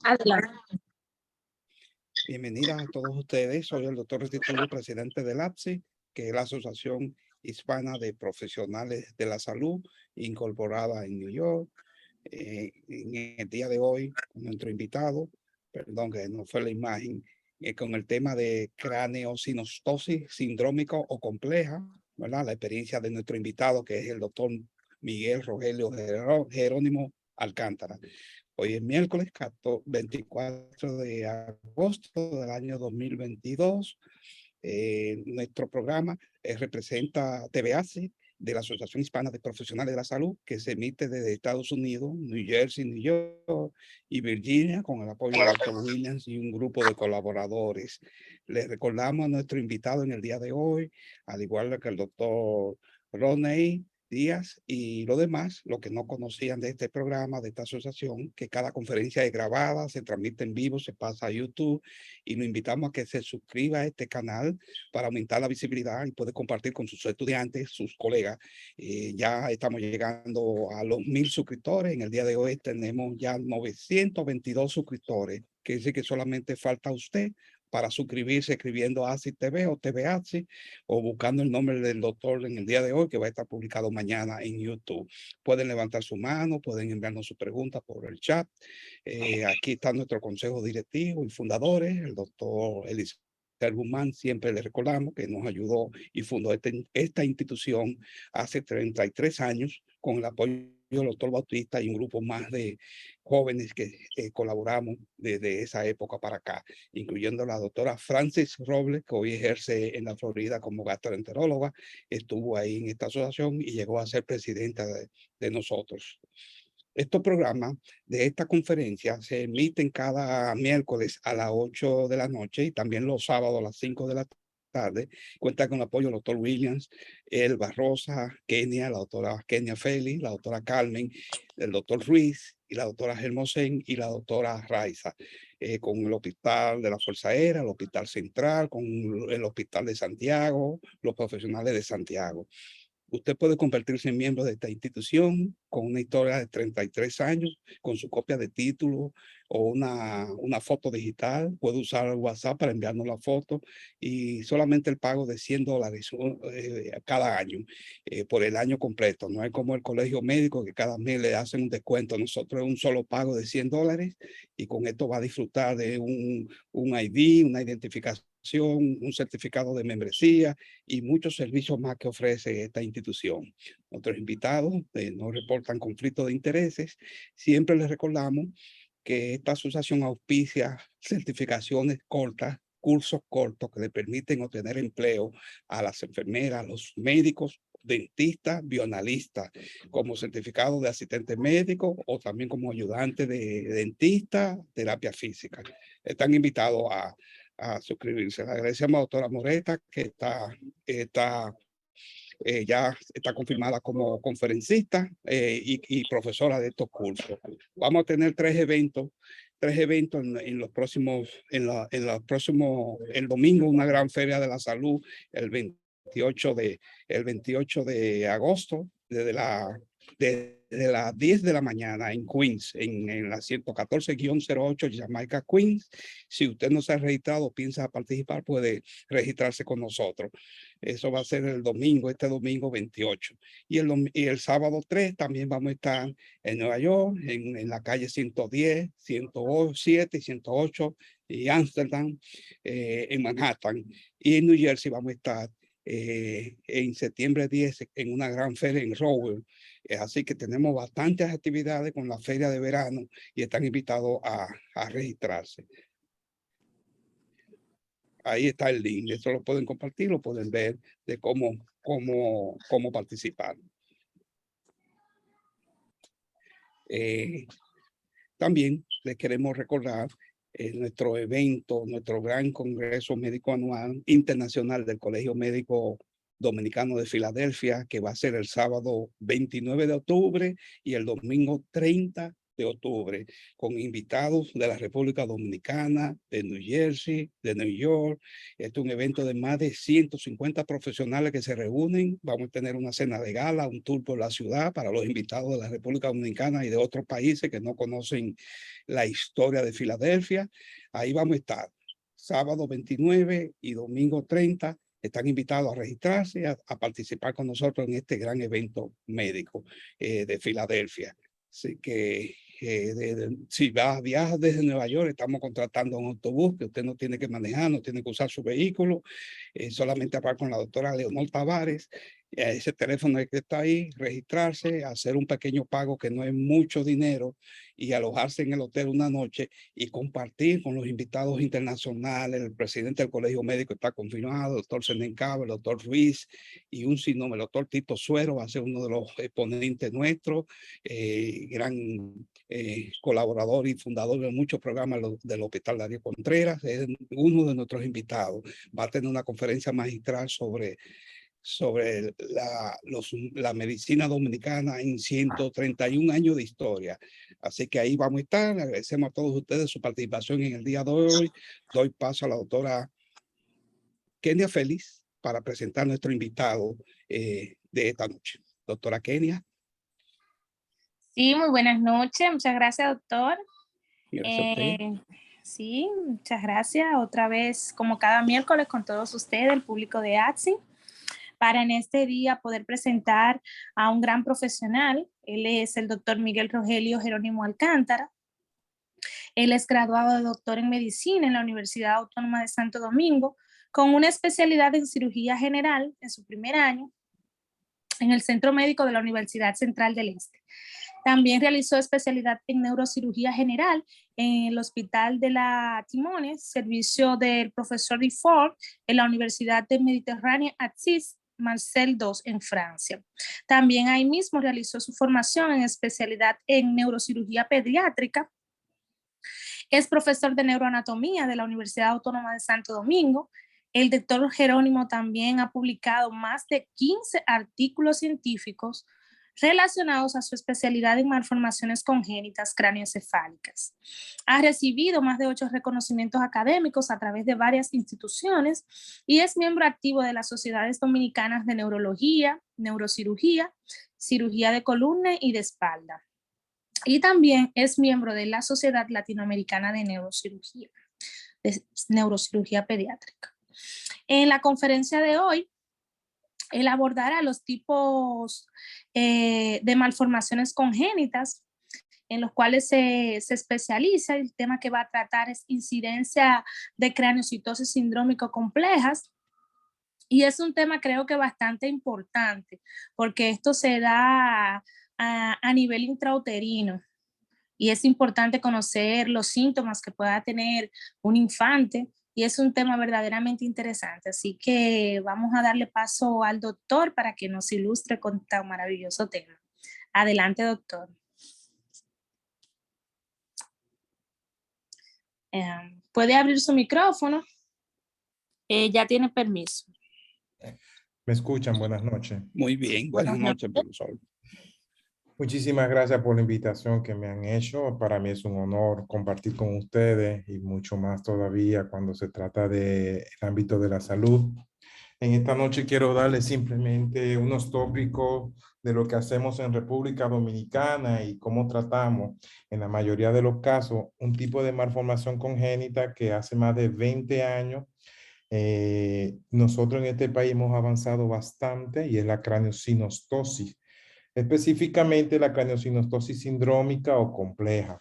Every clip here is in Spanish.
Adelante. Bienvenidas a todos ustedes. Soy el doctor Restituyo, presidente del APSI, que es la Asociación Hispana de Profesionales de la Salud, incorporada en New York. En el día de hoy, con nuestro invitado, perdón que no fue la imagen, con el tema de craneosinostosis sindrómica o compleja, ¿verdad? La experiencia de nuestro invitado, que es el doctor Miguel Rogelio Jerónimo Alcántara. Hoy es miércoles 24 de agosto del año 2022. Nuestro programa representa TVACI, de la Asociación Hispana de Profesionales de la Salud, que se emite desde Estados Unidos, New Jersey, New York y Virginia, con el apoyo del doctor Williams y un grupo de colaboradores. Les recordamos a nuestro invitado en el día de hoy, al igual que el doctor Rodney Díaz y lo demás, los que no conocían de este programa, de esta asociación, que cada conferencia es grabada, se transmite en vivo, se pasa a YouTube, y lo invitamos a que se suscriba a este canal para aumentar la visibilidad y poder compartir con sus estudiantes, sus colegas. Ya estamos llegando a los 1000 suscriptores. En el día de hoy tenemos ya 922 suscriptores, que dice que solamente falta usted para suscribirse escribiendo ASI TV o TV ASI o buscando el nombre del doctor en el día de hoy, que va a estar publicado mañana en YouTube. Pueden levantar su mano, pueden enviarnos sus preguntas por el chat. Aquí está nuestro consejo directivo y fundadores, el doctor Elizabeth Guzmán. Siempre le recordamos que nos ayudó y fundó esta institución hace 33 años con el apoyo del doctor Bautista y un grupo más de jóvenes que colaboramos desde esa época para acá, incluyendo la doctora Francis Robles, que hoy ejerce en la Florida como gastroenteróloga. Estuvo ahí en esta asociación y llegó a ser presidenta de nosotros. Estos programas de esta conferencia se emiten cada miércoles a las 8 de la noche y también los sábados a las 5 de la tarde. Cuenta con el apoyo del doctor Williams, Elba Rosa, Kenia, la doctora Kenia Félix, la doctora Carmen, el doctor Ruiz y la doctora Hermosén y la doctora Raiza, con el Hospital de la Fuerza Aérea, el Hospital Central, con el Hospital de Santiago, los profesionales de Santiago. Usted puede convertirse en miembro de esta institución con una historia de 33 años, con su copia de título o una foto digital. Puede usar el WhatsApp para enviarnos la foto y solamente el pago de $100 cada año, por el año completo. No es como el colegio médico que cada mes le hacen un descuento. Nosotros es un solo pago de $100 y con esto va a disfrutar de un ID, una identificación, un certificado de membresía y muchos servicios más que ofrece esta institución. Nuestros invitados no reportan conflicto de intereses. Siempre les recordamos que esta asociación auspicia certificaciones cortas, cursos cortos que le permiten obtener empleo a las enfermeras, a los médicos, dentistas, bioanalistas, como certificado de asistente médico o también como ayudante de dentista, terapia física. Están invitados a suscribirse. Le agradecemos a la doctora Moreta, que ya está confirmada como conferencista y profesora de estos cursos. Vamos a tener tres eventos en los próximos, el domingo, una gran feria de la salud, el 28 de agosto, desde las 10 de la mañana en Queens, en la 114-08 Jamaica, Queens. Si usted no se ha registrado, piensa participar, puede registrarse con nosotros. Eso va a ser el domingo, este domingo 28. Y el sábado 3 también vamos a estar en Nueva York, en la calle 110, 107 y 108 y Amsterdam, en Manhattan. Y en New Jersey vamos a estar en septiembre 10 en una gran feria en Rowell. Así que tenemos bastantes actividades con la feria de verano y están invitados a registrarse. Ahí está el link, eso lo pueden compartir, lo pueden ver de cómo participar. También les queremos recordar nuestro evento, nuestro gran Congreso Médico Anual Internacional del Colegio Médico Dominicano de Filadelfia, que va a ser el sábado 29 de octubre y el domingo 30 de octubre, con invitados de la República Dominicana, de New Jersey, de New York. Este es un evento de más de 150 profesionales que se reúnen. Vamos a tener una cena de gala, un tour por la ciudad para los invitados de la República Dominicana y de otros países que no conocen la historia de Filadelfia. Ahí vamos a estar sábado 29 y domingo 30. Están invitados a registrarse, a participar con nosotros en este gran evento médico de Filadelfia. Así que si viaja desde Nueva York, estamos contratando un autobús que usted no tiene que manejar, no tiene que usar su vehículo, solamente hablar con la doctora Leonor Tavares. Ese teléfono que está ahí, registrarse, hacer un pequeño pago que no es mucho dinero y alojarse en el hotel una noche y compartir con los invitados internacionales. El presidente del Colegio Médico está confirmado, el doctor Senencaba, el doctor Ruiz y un sinnúmero, el doctor Tito Suero va a ser uno de los exponentes nuestros, gran colaborador y fundador de muchos programas del Hospital Darío Contreras. Es uno de nuestros invitados. Va a tener una conferencia magistral sobre la medicina dominicana en 131 años de historia. Así que ahí vamos a estar. Agradecemos a todos ustedes su participación en el día de hoy. Doy paso a la doctora Kenia Félix para presentar nuestro invitado de esta noche. Doctora Kenia. Sí, muy buenas noches. Muchas gracias, doctor. Gracias a usted. Sí, muchas gracias. Otra vez, como cada miércoles, con todos ustedes, el público de ATSI, para en este día poder presentar a un gran profesional. Él es el doctor Miguel Rogelio Jerónimo Alcántara. Él es graduado de doctor en medicina en la Universidad Autónoma de Santo Domingo, con una especialidad en cirugía general en su primer año en el Centro Médico de la Universidad Central del Este. También realizó especialidad en neurocirugía general en el Hospital de la Timones, servicio del profesor Dufort en la Universidad de Mediterránea Axis Marcel II en Francia. También ahí mismo realizó su formación en especialidad en neurocirugía pediátrica. Es profesor de neuroanatomía de la Universidad Autónoma de Santo Domingo. El doctor Jerónimo también ha publicado más de 15 artículos científicos relacionados a su especialidad en malformaciones congénitas cráneoencefálicas. Ha recibido más de 8 reconocimientos académicos a través de varias instituciones y es miembro activo de las Sociedades Dominicanas de Neurología, Neurocirugía, Cirugía de Columna y de Espalda. Y también es miembro de la Sociedad Latinoamericana de Neurocirugía Pediátrica. En la conferencia de hoy, él abordará los tipos de malformaciones congénitas en los cuales se especializa. El tema que va a tratar es incidencia de craneocitosis sindrómico complejas. Y es un tema creo que bastante importante porque esto se da a nivel intrauterino. Y es importante conocer los síntomas que pueda tener un infante y es un tema verdaderamente interesante. Así que vamos a darle paso al doctor para que nos ilustre con tan maravilloso tema. Adelante, doctor. Puede abrir su micrófono. Ya tiene permiso. ¿Me escuchan? Buenas noches. Muy bien. Buenas noches, profesor. Muchísimas gracias por la invitación que me han hecho. Para mí es un honor compartir con ustedes y mucho más todavía cuando se trata del ámbito de la salud. En esta noche quiero darles simplemente unos tópicos de lo que hacemos en República Dominicana y cómo tratamos, en la mayoría de los casos, un tipo de malformación congénita que hace más de 20 años nosotros en este país hemos avanzado bastante y es la craneosinostosis. Específicamente la craneosinostosis sindrómica o compleja.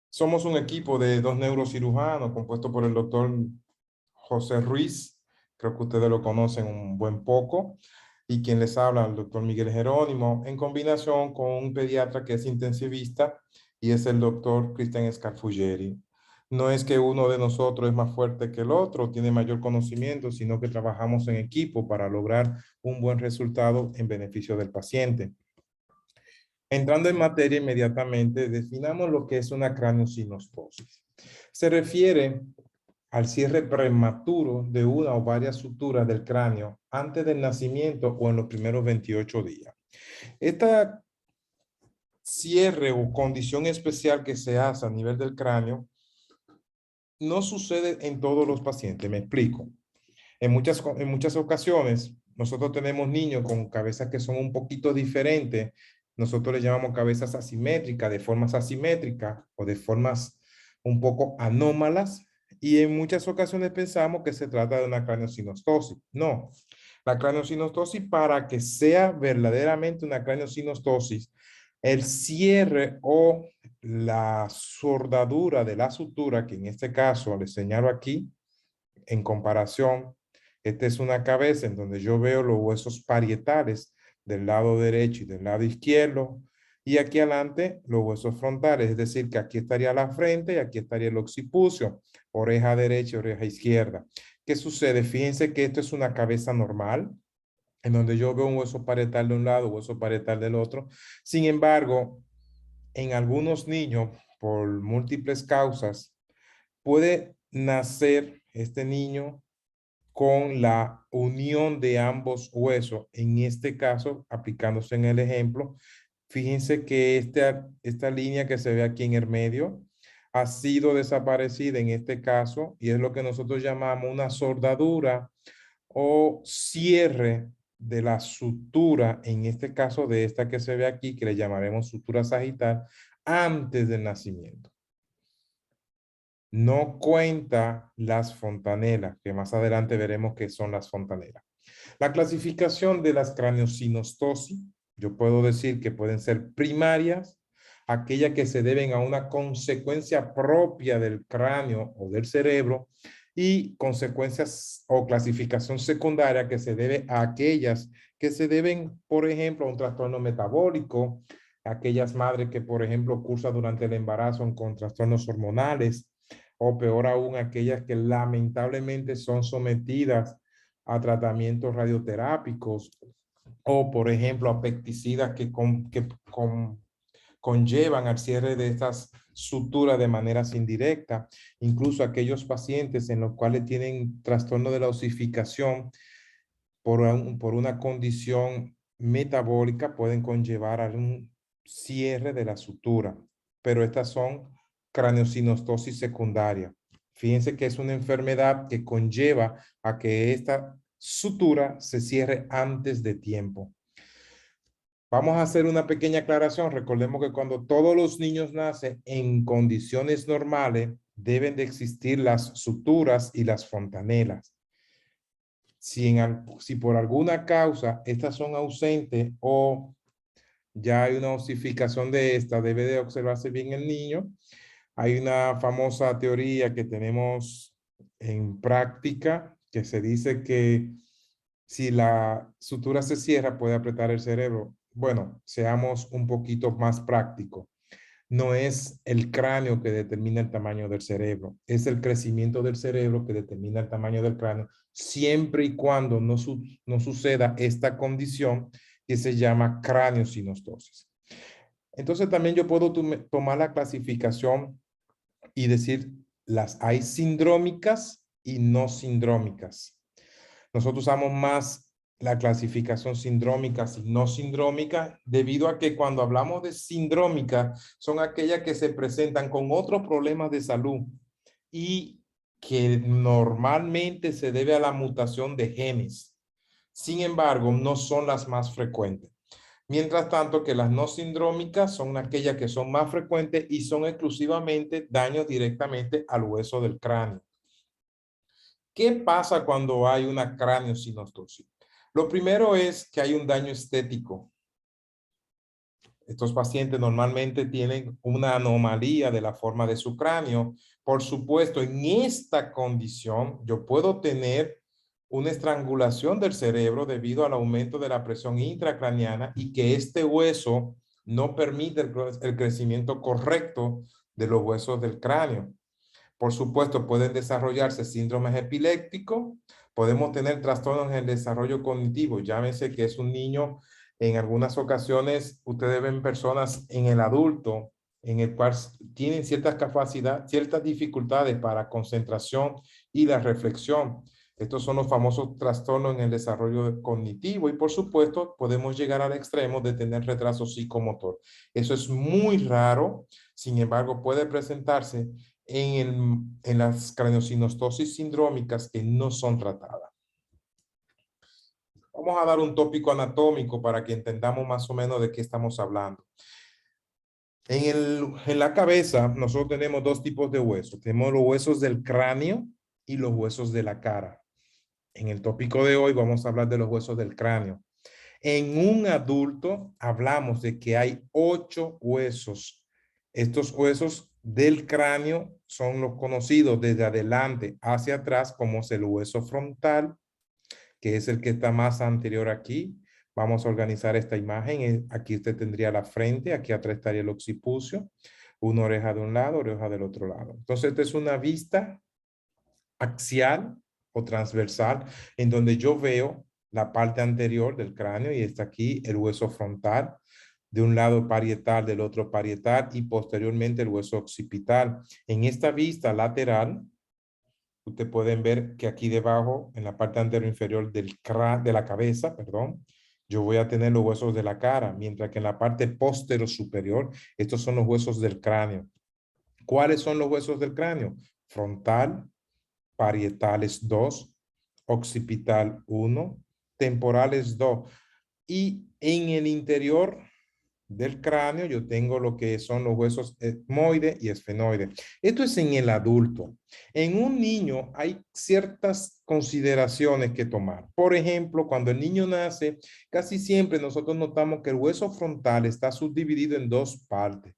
Somos un equipo de 2 neurocirujanos compuesto por el doctor José Ruiz, creo que ustedes lo conocen un buen poco, y quien les habla, el doctor Miguel Jerónimo, en combinación con un pediatra que es intensivista y es el doctor Cristian Scarfuggeri. No es que uno de nosotros es más fuerte que el otro, tiene mayor conocimiento, sino que trabajamos en equipo para lograr un buen resultado en beneficio del paciente. Entrando en materia inmediatamente, definamos lo que es una craneosinostosis. Se refiere al cierre prematuro de una o varias suturas del cráneo antes del nacimiento o en los primeros 28 días. Esta cierre o condición especial que se hace a nivel del cráneo no sucede en todos los pacientes. Me explico. En muchas ocasiones, nosotros tenemos niños con cabezas que son un poquito diferentes. Nosotros les llamamos cabezas asimétricas, de formas asimétricas o de formas un poco anómalas. Y en muchas ocasiones pensamos que se trata de una craneosinostosis. No, la craneosinostosis, para que sea verdaderamente una craneosinostosis, el cierre o la soldadura de la sutura, que en este caso les señalo aquí, en comparación, esta es una cabeza en donde yo veo los huesos parietales del lado derecho y del lado izquierdo, y aquí adelante los huesos frontales, es decir, que aquí estaría la frente y aquí estaría el occipucio, oreja derecha y oreja izquierda. ¿Qué sucede? Fíjense que esto es una cabeza normal, en donde yo veo un hueso parietal de un lado, hueso parietal del otro. Sin embargo, en algunos niños, por múltiples causas, puede nacer este niño con la unión de ambos huesos. En este caso, aplicándose en el ejemplo, fíjense que esta línea que se ve aquí en el medio ha sido desaparecida en este caso y es lo que nosotros llamamos una soldadura o cierre de la sutura, en este caso de esta que se ve aquí, que le llamaremos sutura sagital, antes del nacimiento. No cuenta las fontanelas, que más adelante veremos qué son las fontanelas. La clasificación de las craneosinostosis, yo puedo decir que pueden ser primarias, aquellas que se deben a una consecuencia propia del cráneo o del cerebro, y consecuencias o clasificación secundaria que se debe a aquellas que se deben, por ejemplo, a un trastorno metabólico, aquellas madres que, por ejemplo, cursan durante el embarazo con trastornos hormonales, o peor aún, aquellas que lamentablemente son sometidas a tratamientos radioterápicos o, por ejemplo, a pesticidas que conllevan al cierre de estas suturas de maneras indirectas. Incluso aquellos pacientes en los cuales tienen trastorno de la osificación por una condición metabólica pueden conllevar a un cierre de la sutura, pero estas son craneosinostosis secundaria. Fíjense que es una enfermedad que conlleva a que esta sutura se cierre antes de tiempo. Vamos a hacer una pequeña aclaración. Recordemos que cuando todos los niños nacen en condiciones normales, deben de existir las suturas y las fontanelas. Si por alguna causa estas son ausentes o ya hay una osificación de esta, debe de observarse bien el niño. Hay una famosa teoría que tenemos en práctica que se dice que si la sutura se cierra puede apretar el cerebro. Bueno, seamos un poquito más prácticos. No es el cráneo que determina el tamaño del cerebro, es el crecimiento del cerebro que determina el tamaño del cráneo, siempre y cuando no suceda esta condición que se llama craneosinostosis. Entonces también yo puedo tomar la clasificación y decir, hay sindrómicas y no sindrómicas. Nosotros usamos más la clasificación sindrómica y no sindrómica, debido a que cuando hablamos de sindrómica, son aquellas que se presentan con otros problemas de salud y que normalmente se debe a la mutación de genes. Sin embargo, no son las más frecuentes. Mientras tanto que las no sindrómicas son aquellas que son más frecuentes y son exclusivamente daños directamente al hueso del cráneo. ¿Qué pasa cuando hay una craneosinostosis? Lo primero es que hay un daño estético. Estos pacientes normalmente tienen una anomalía de la forma de su cráneo. Por supuesto, en esta condición yo puedo tener una estrangulación del cerebro debido al aumento de la presión intracraniana y que este hueso no permite el crecimiento correcto de los huesos del cráneo. Por supuesto, pueden desarrollarse síndromes epilépticos, podemos tener trastornos en el desarrollo cognitivo, llámese que es un niño, en algunas ocasiones ustedes ven personas en el adulto en el cual tienen ciertas capacidades, ciertas dificultades para concentración y la reflexión. Estos son los famosos trastornos en el desarrollo cognitivo y por supuesto podemos llegar al extremo de tener retraso psicomotor. Eso es muy raro, sin embargo puede presentarse en las craneosinostosis sindrómicas que no son tratadas. Vamos a dar un tópico anatómico para que entendamos más o menos de qué estamos hablando. En la cabeza nosotros tenemos dos tipos de huesos. Tenemos los huesos del cráneo y los huesos de la cara. En el tópico de hoy vamos a hablar de los huesos del cráneo. En un adulto hablamos de que hay 8 huesos. Estos huesos del cráneo son los conocidos desde adelante hacia atrás como es el hueso frontal, que es el que está más anterior aquí. Vamos a organizar esta imagen. Aquí usted tendría la frente, aquí atrás estaría el occipucio, una oreja de un lado, oreja del otro lado. Entonces, esta es una vista axial o transversal en donde yo veo la parte anterior del cráneo y está aquí el hueso frontal, de un lado parietal, del otro parietal y posteriormente el hueso occipital. En esta vista lateral, ustedes pueden ver que aquí debajo, en la parte anterior inferior de la cabeza, perdón, yo voy a tener los huesos de la cara, mientras que en la parte posterior superior, estos son los huesos del cráneo. ¿Cuáles son los huesos del cráneo? Frontal, parietales 2, occipital 1, temporales 2. Y en el interior del cráneo yo tengo lo que son los huesos etmoide y esfenoide. Esto es en el adulto. En un niño hay ciertas consideraciones que tomar. Por ejemplo, cuando el niño nace, casi siempre nosotros notamos que el hueso frontal está subdividido en 2 partes,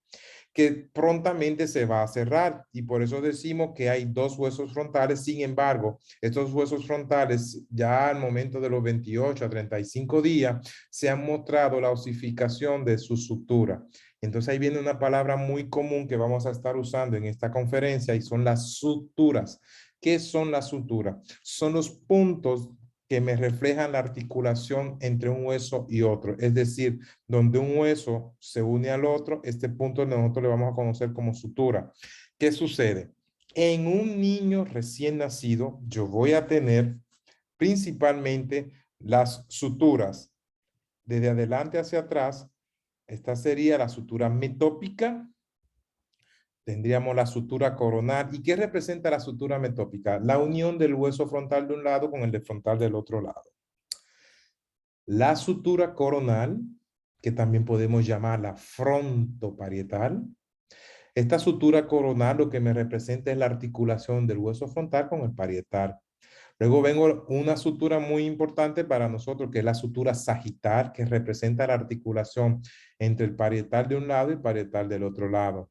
que prontamente se va a cerrar y por eso decimos que hay 2 huesos frontales. Sin embargo, estos huesos frontales ya al momento de los 28 a 35 días se han mostrado la osificación de su sutura. Entonces ahí viene una palabra muy común que vamos a estar usando en esta conferencia y son las suturas. ¿Qué son las suturas? Son los puntos que me reflejan la articulación entre un hueso y otro. Es decir, donde un hueso se une al otro, este punto nosotros le vamos a conocer como sutura. ¿Qué sucede? En un niño recién nacido, yo voy a tener principalmente las suturas desde adelante hacia atrás. Esta sería la sutura metópica. Tendríamos la sutura coronal. ¿Y qué representa la sutura metópica? La unión del hueso frontal de un lado con el de frontal del otro lado. La sutura coronal, que también podemos llamarla frontoparietal. Esta sutura coronal lo que me representa es la articulación del hueso frontal con el parietal. Luego vengo una sutura muy importante para nosotros, que es la sutura sagital, que representa la articulación entre el parietal de un lado y el parietal del otro lado.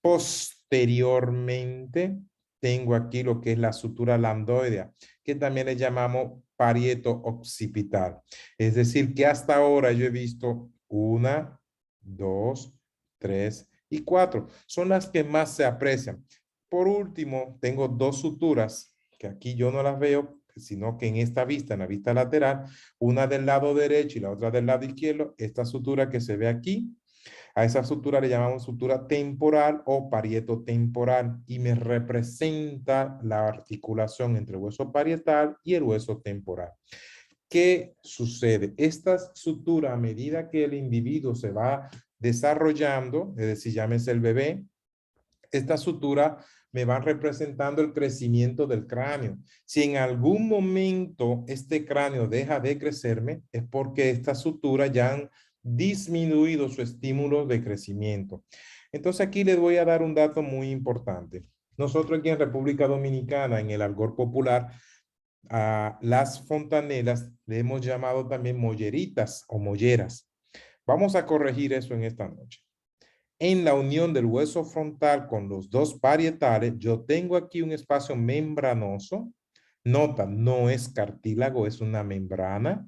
Posteriormente, tengo aquí lo que es la sutura lambdoidea, que también le llamamos parieto occipital. Es decir, que hasta ahora yo he visto 1, 2, 3 y 4. Son las que más se aprecian. Por último, tengo 2 suturas, que aquí yo no las veo, sino que en esta vista, en la vista lateral, una del lado derecho y la otra del lado izquierdo, esta sutura que se ve aquí, a esa sutura le llamamos sutura temporal o parieto temporal y me representa la articulación entre el hueso parietal y el hueso temporal. ¿Qué sucede? Esta sutura, a medida que el individuo se va desarrollando, es decir, llámese el bebé, esta sutura me va representando el crecimiento del cráneo. Si en algún momento este cráneo deja de crecerme, es porque estas suturas ya han disminuido su estímulo de crecimiento. Entonces aquí les voy a dar un dato muy importante. Nosotros aquí en República Dominicana, en el argot popular, a las fontanelas le hemos llamado también molleritas o molleras. Vamos a corregir eso en esta noche. En la unión del hueso frontal con los 2 parietales, yo tengo aquí un espacio membranoso. Nota, no es cartílago, es una membrana.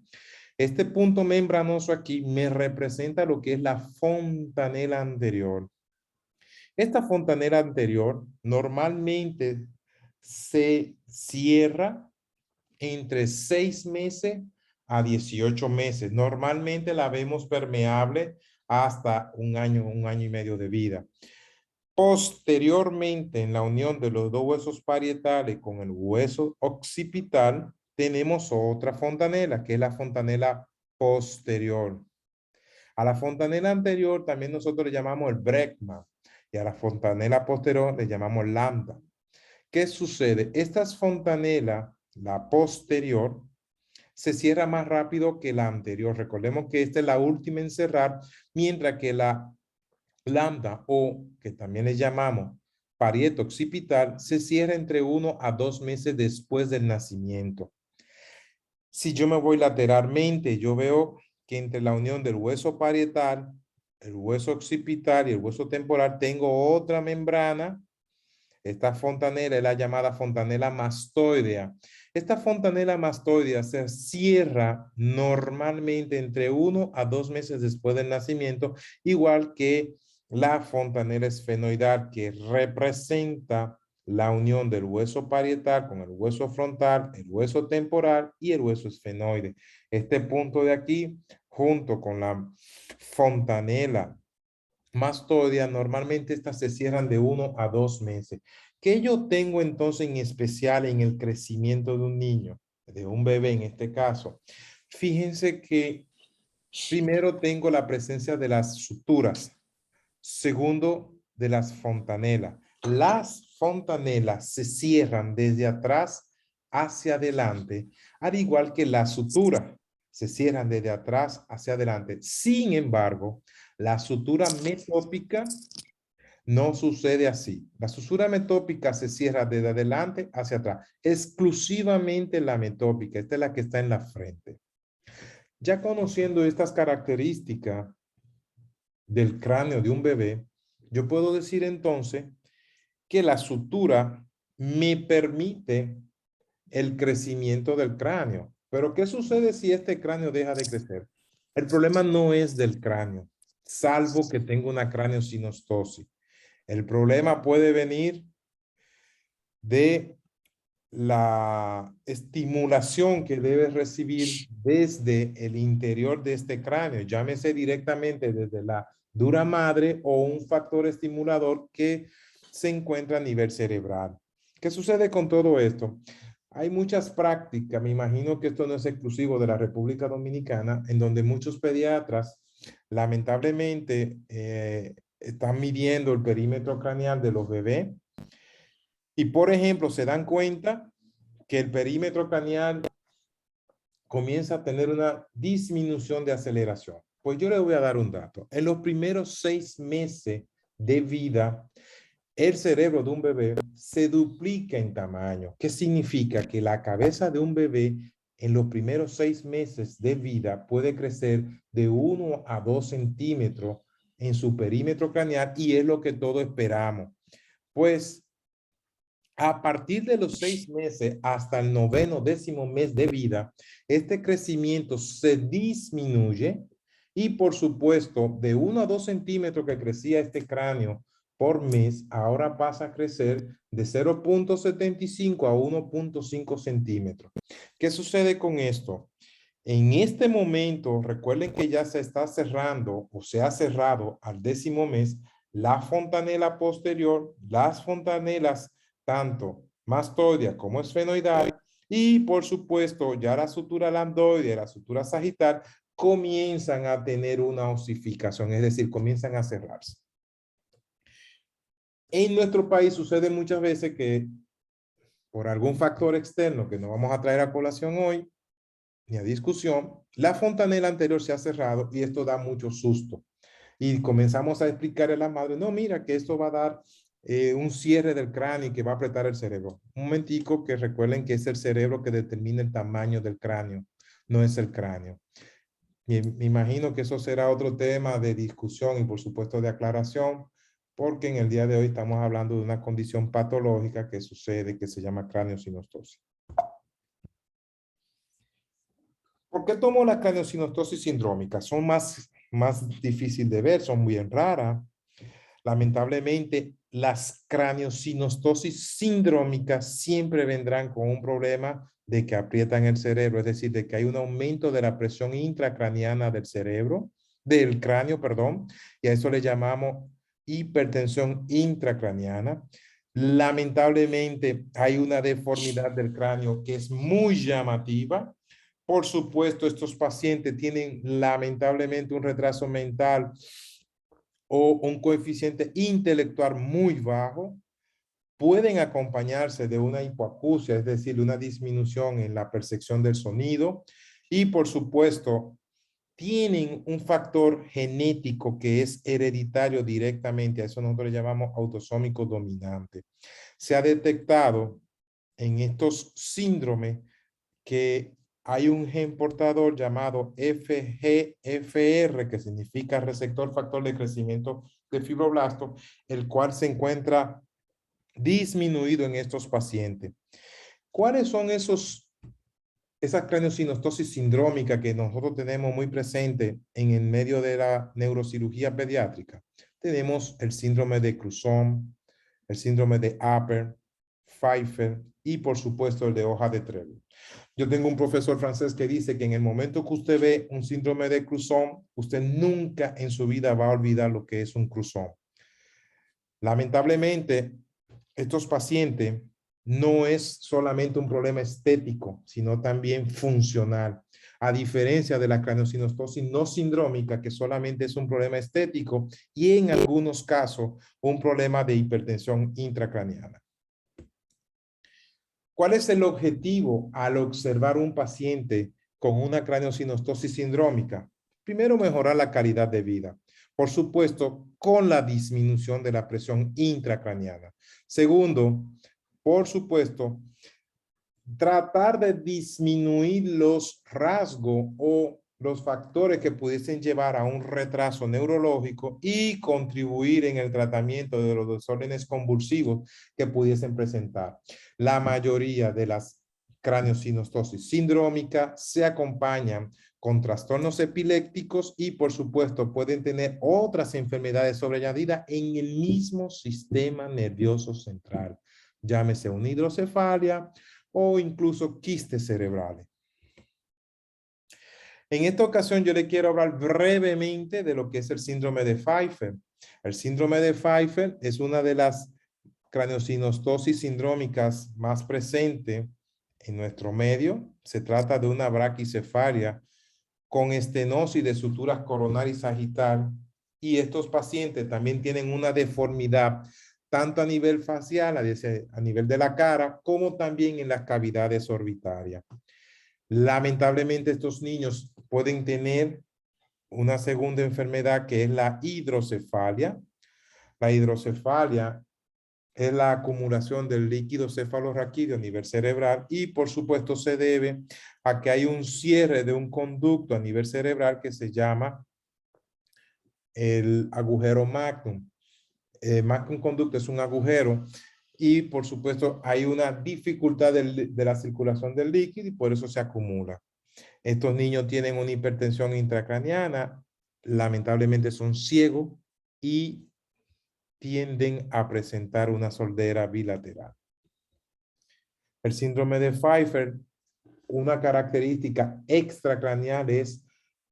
Este punto membranoso aquí me representa lo que es la fontanela anterior. Esta fontanela anterior normalmente se cierra entre 6 meses a 18 meses. Normalmente la vemos permeable hasta un año y medio de vida. Posteriormente, en la unión de los dos huesos parietales con el hueso occipital, tenemos otra fontanela, que es la fontanela posterior. A la fontanela anterior también nosotros le llamamos el brecma y a la fontanela posterior le llamamos lambda. ¿Qué sucede? Estas fontanelas, la posterior, se cierra más rápido que la anterior. Recordemos que esta es la última en cerrar, mientras que la lambda, o que también le llamamos parieto occipital, se cierra entre 1 a 2 meses después del nacimiento. Si yo me voy lateralmente, yo veo que entre la unión del hueso parietal, el hueso occipital y el hueso temporal, tengo otra membrana. Esta fontanela es la llamada fontanela mastoidea. Esta fontanela mastoidea se cierra normalmente entre 1 a 2 meses después del nacimiento, igual que la fontanela esfenoidal, que representa la unión del hueso parietal con el hueso frontal, el hueso temporal y el hueso esfenoide. Este punto de aquí, junto con la fontanela mastoidea, normalmente estas se cierran de 1 a 2 meses. ¿Qué yo tengo entonces en especial en el crecimiento de un niño, de un bebé en este caso? Fíjense que primero tengo la presencia de las suturas. Segundo, de las fontanelas. Las fontanelas se cierran desde atrás hacia adelante, al igual que las suturas se cierran desde atrás hacia adelante. Sin embargo, la sutura metópica no sucede así. La sutura metópica se cierra desde adelante hacia atrás. Exclusivamente la metópica. Esta es la que está en la frente. Ya conociendo estas características del cráneo de un bebé, yo puedo decir entonces que la sutura me permite el crecimiento del cráneo. Pero ¿qué sucede si este cráneo deja de crecer? El problema no es del cráneo, salvo que tenga una craneosinostosis. El problema puede venir de la estimulación que debe recibir desde el interior de este cráneo, llámese directamente desde la dura madre o un factor estimulador que se encuentra a nivel cerebral. ¿Qué sucede con todo esto? Hay muchas prácticas, me imagino que esto no es exclusivo de la República Dominicana, en donde muchos pediatras lamentablemente están midiendo el perímetro craneal de los bebés y, por ejemplo, se dan cuenta que el perímetro craneal comienza a tener una disminución de aceleración. Pues yo les voy a dar un dato. En los primeros 6 meses de vida, el cerebro de un bebé se duplica en tamaño. ¿Qué significa? Que la cabeza de un bebé en los primeros 6 meses de vida puede crecer de 1 a 2 centímetros en su perímetro craneal y es lo que todos esperamos. Pues a partir de los 6 meses hasta el 9º, 10º mes de vida, este crecimiento se disminuye y, por supuesto, de 1 a 2 centímetros que crecía este cráneo por mes, ahora pasa a crecer de 0.75 a 1.5 centímetros. ¿Qué sucede con esto? En este momento, recuerden que ya se está cerrando o se ha cerrado al 10º mes la fontanela posterior, las fontanelas tanto mastoidea como esfenoidal, y por supuesto ya la sutura lambdoide y la sutura sagital comienzan a tener una osificación, es decir, comienzan a cerrarse. En nuestro país sucede muchas veces que por algún factor externo que no vamos a traer a colación hoy, ni a discusión, la fontanela anterior se ha cerrado y esto da mucho susto. Y comenzamos a explicarle a la madre, no, mira que esto va a dar un cierre del cráneo y que va a apretar el cerebro. Un momentico, que recuerden que es el cerebro que determina el tamaño del cráneo, no es el cráneo. Me imagino que eso será otro tema de discusión y por supuesto de aclaración, porque en el día de hoy estamos hablando de una condición patológica que sucede, que se llama craneosinostosis. ¿Por qué tomo la craneosinostosis sindrómica? Son más difíciles de ver, son bien raras. Lamentablemente, las craneosinostosis sindrómicas siempre vendrán con un problema de que aprietan el cerebro, es decir, de que hay un aumento de la presión intracraniana del cerebro, del cráneo, perdón, y a eso le llamamos hipertensión intracraniana. Lamentablemente hay una deformidad del cráneo que es muy llamativa. Por supuesto, estos pacientes tienen lamentablemente un retraso mental o un coeficiente intelectual muy bajo. Pueden acompañarse de una hipoacusia, es decir, una disminución en la percepción del sonido. Y por supuesto, tienen un factor genético que es hereditario directamente, a eso nosotros le llamamos autosómico dominante. Se ha detectado en estos síndromes que hay un gen portador llamado FGFR, que significa receptor factor de crecimiento de fibroblastos, el cual se encuentra disminuido en estos pacientes. ¿Cuáles son esas craneosinostosis sindrómica que nosotros tenemos muy presente en el medio de la neurocirugía pediátrica? Tenemos el síndrome de Cruzon, el síndrome de Apert, Pfeiffer y por supuesto el de hoja de Trébol. Yo tengo un profesor francés que dice que en el momento que usted ve un síndrome de Cruzon, usted nunca en su vida va a olvidar lo que es un Cruzon. Lamentablemente, estos pacientes no es solamente un problema estético, sino también funcional. A diferencia de la craneosinostosis no sindrómica, que solamente es un problema estético y en algunos casos un problema de hipertensión intracraneana. ¿Cuál es el objetivo al observar un paciente con una craneosinostosis sindrómica? Primero, mejorar la calidad de vida. Por supuesto, con la disminución de la presión intracraneana. Segundo, por supuesto, tratar de disminuir los rasgos o los factores que pudiesen llevar a un retraso neurológico y contribuir en el tratamiento de los desórdenes convulsivos que pudiesen presentar. La mayoría de las craneosinostosis sindrómica se acompañan con trastornos epilépticos y por supuesto pueden tener otras enfermedades sobreañadidas en el mismo sistema nervioso central. Llámese una hidrocefalia o incluso quistes cerebrales. En esta ocasión yo le quiero hablar brevemente de lo que es el síndrome de Pfeiffer. El síndrome de Pfeiffer es una de las craneosinostosis sindrómicas más presentes en nuestro medio. Se trata de una braquicefalia con estenosis de suturas coronar y sagital. Y estos pacientes también tienen una deformidad tanto a nivel facial, a nivel de la cara, como también en las cavidades orbitarias. Lamentablemente estos niños pueden tener una segunda enfermedad que es la hidrocefalia. La hidrocefalia es la acumulación del líquido cefalorraquídeo a nivel cerebral y por supuesto se debe a que hay un cierre de un conducto a nivel cerebral que se llama el agujero magnum. Más que un conducto es un agujero y por supuesto hay una dificultad de la circulación del líquido y por eso se acumula. Estos niños tienen una hipertensión intracraniana, lamentablemente son ciegos y tienden a presentar una sordera bilateral. El síndrome de Pfeiffer, una característica extracraneal es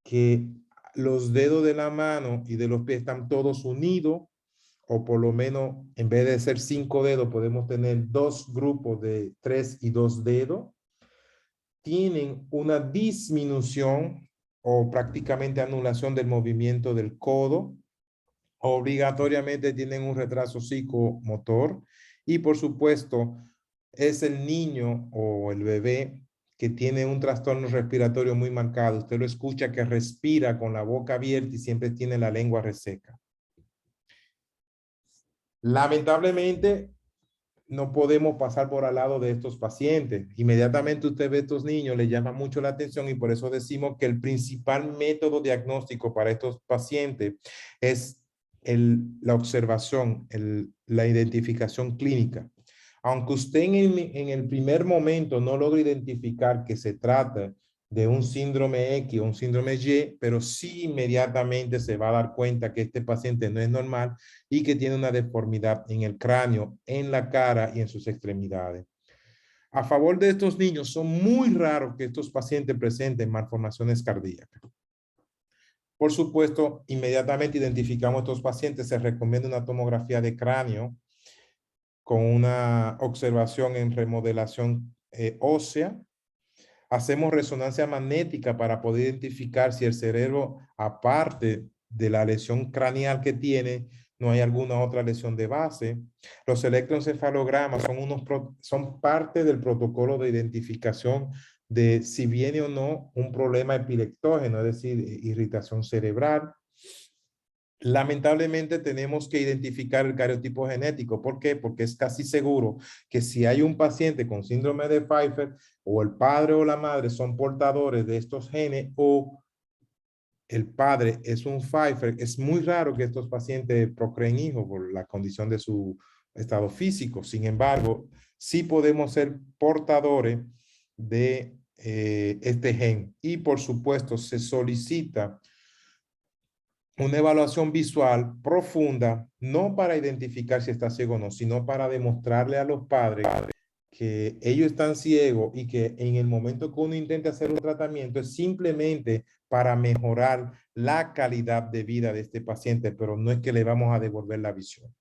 que los dedos de la mano y de los pies están todos unidos, o por lo menos en vez de ser 5 dedos podemos tener 2 grupos de 3 y 2 dedos. Tienen una disminución o prácticamente anulación del movimiento del codo. Obligatoriamente tienen un retraso psicomotor y por supuesto es el niño o el bebé que tiene un trastorno respiratorio muy marcado. Usted lo escucha que respira con la boca abierta y siempre tiene la lengua reseca. Lamentablemente, no podemos pasar por al lado de estos pacientes. Inmediatamente usted ve a estos niños, le llama mucho la atención y por eso decimos que el principal método diagnóstico para estos pacientes es la observación, la identificación clínica. Aunque usted en el primer momento no logre identificar que se trata de un síndrome X o un síndrome Y, pero sí inmediatamente se va a dar cuenta que este paciente no es normal y que tiene una deformidad en el cráneo, en la cara y en sus extremidades. A favor de estos niños, son muy raros que estos pacientes presenten malformaciones cardíacas. Por supuesto, inmediatamente identificamos a estos pacientes, se recomienda una tomografía de cráneo con una observación en remodelación ósea. Hacemos resonancia magnética para poder identificar si el cerebro, aparte de la lesión craneal que tiene, no hay alguna otra lesión de base. Los electroencefalogramas son parte del protocolo de identificación de si viene o no un problema epileptógeno, es decir, irritación cerebral. Lamentablemente tenemos que identificar el cariotipo genético. ¿Por qué? Porque es casi seguro que si hay un paciente con síndrome de Pfeiffer, o el padre o la madre son portadores de estos genes, o el padre es un Pfeiffer, es muy raro que estos pacientes procreen hijos por la condición de su estado físico. Sin embargo, sí podemos ser portadores de este gen. Y por supuesto, se solicita una evaluación visual profunda, no para identificar si está ciego o no, sino para demostrarle a los padres que ellos están ciegos y que en el momento que uno intenta hacer un tratamiento es simplemente para mejorar la calidad de vida de este paciente, pero no es que le vamos a devolver la visión.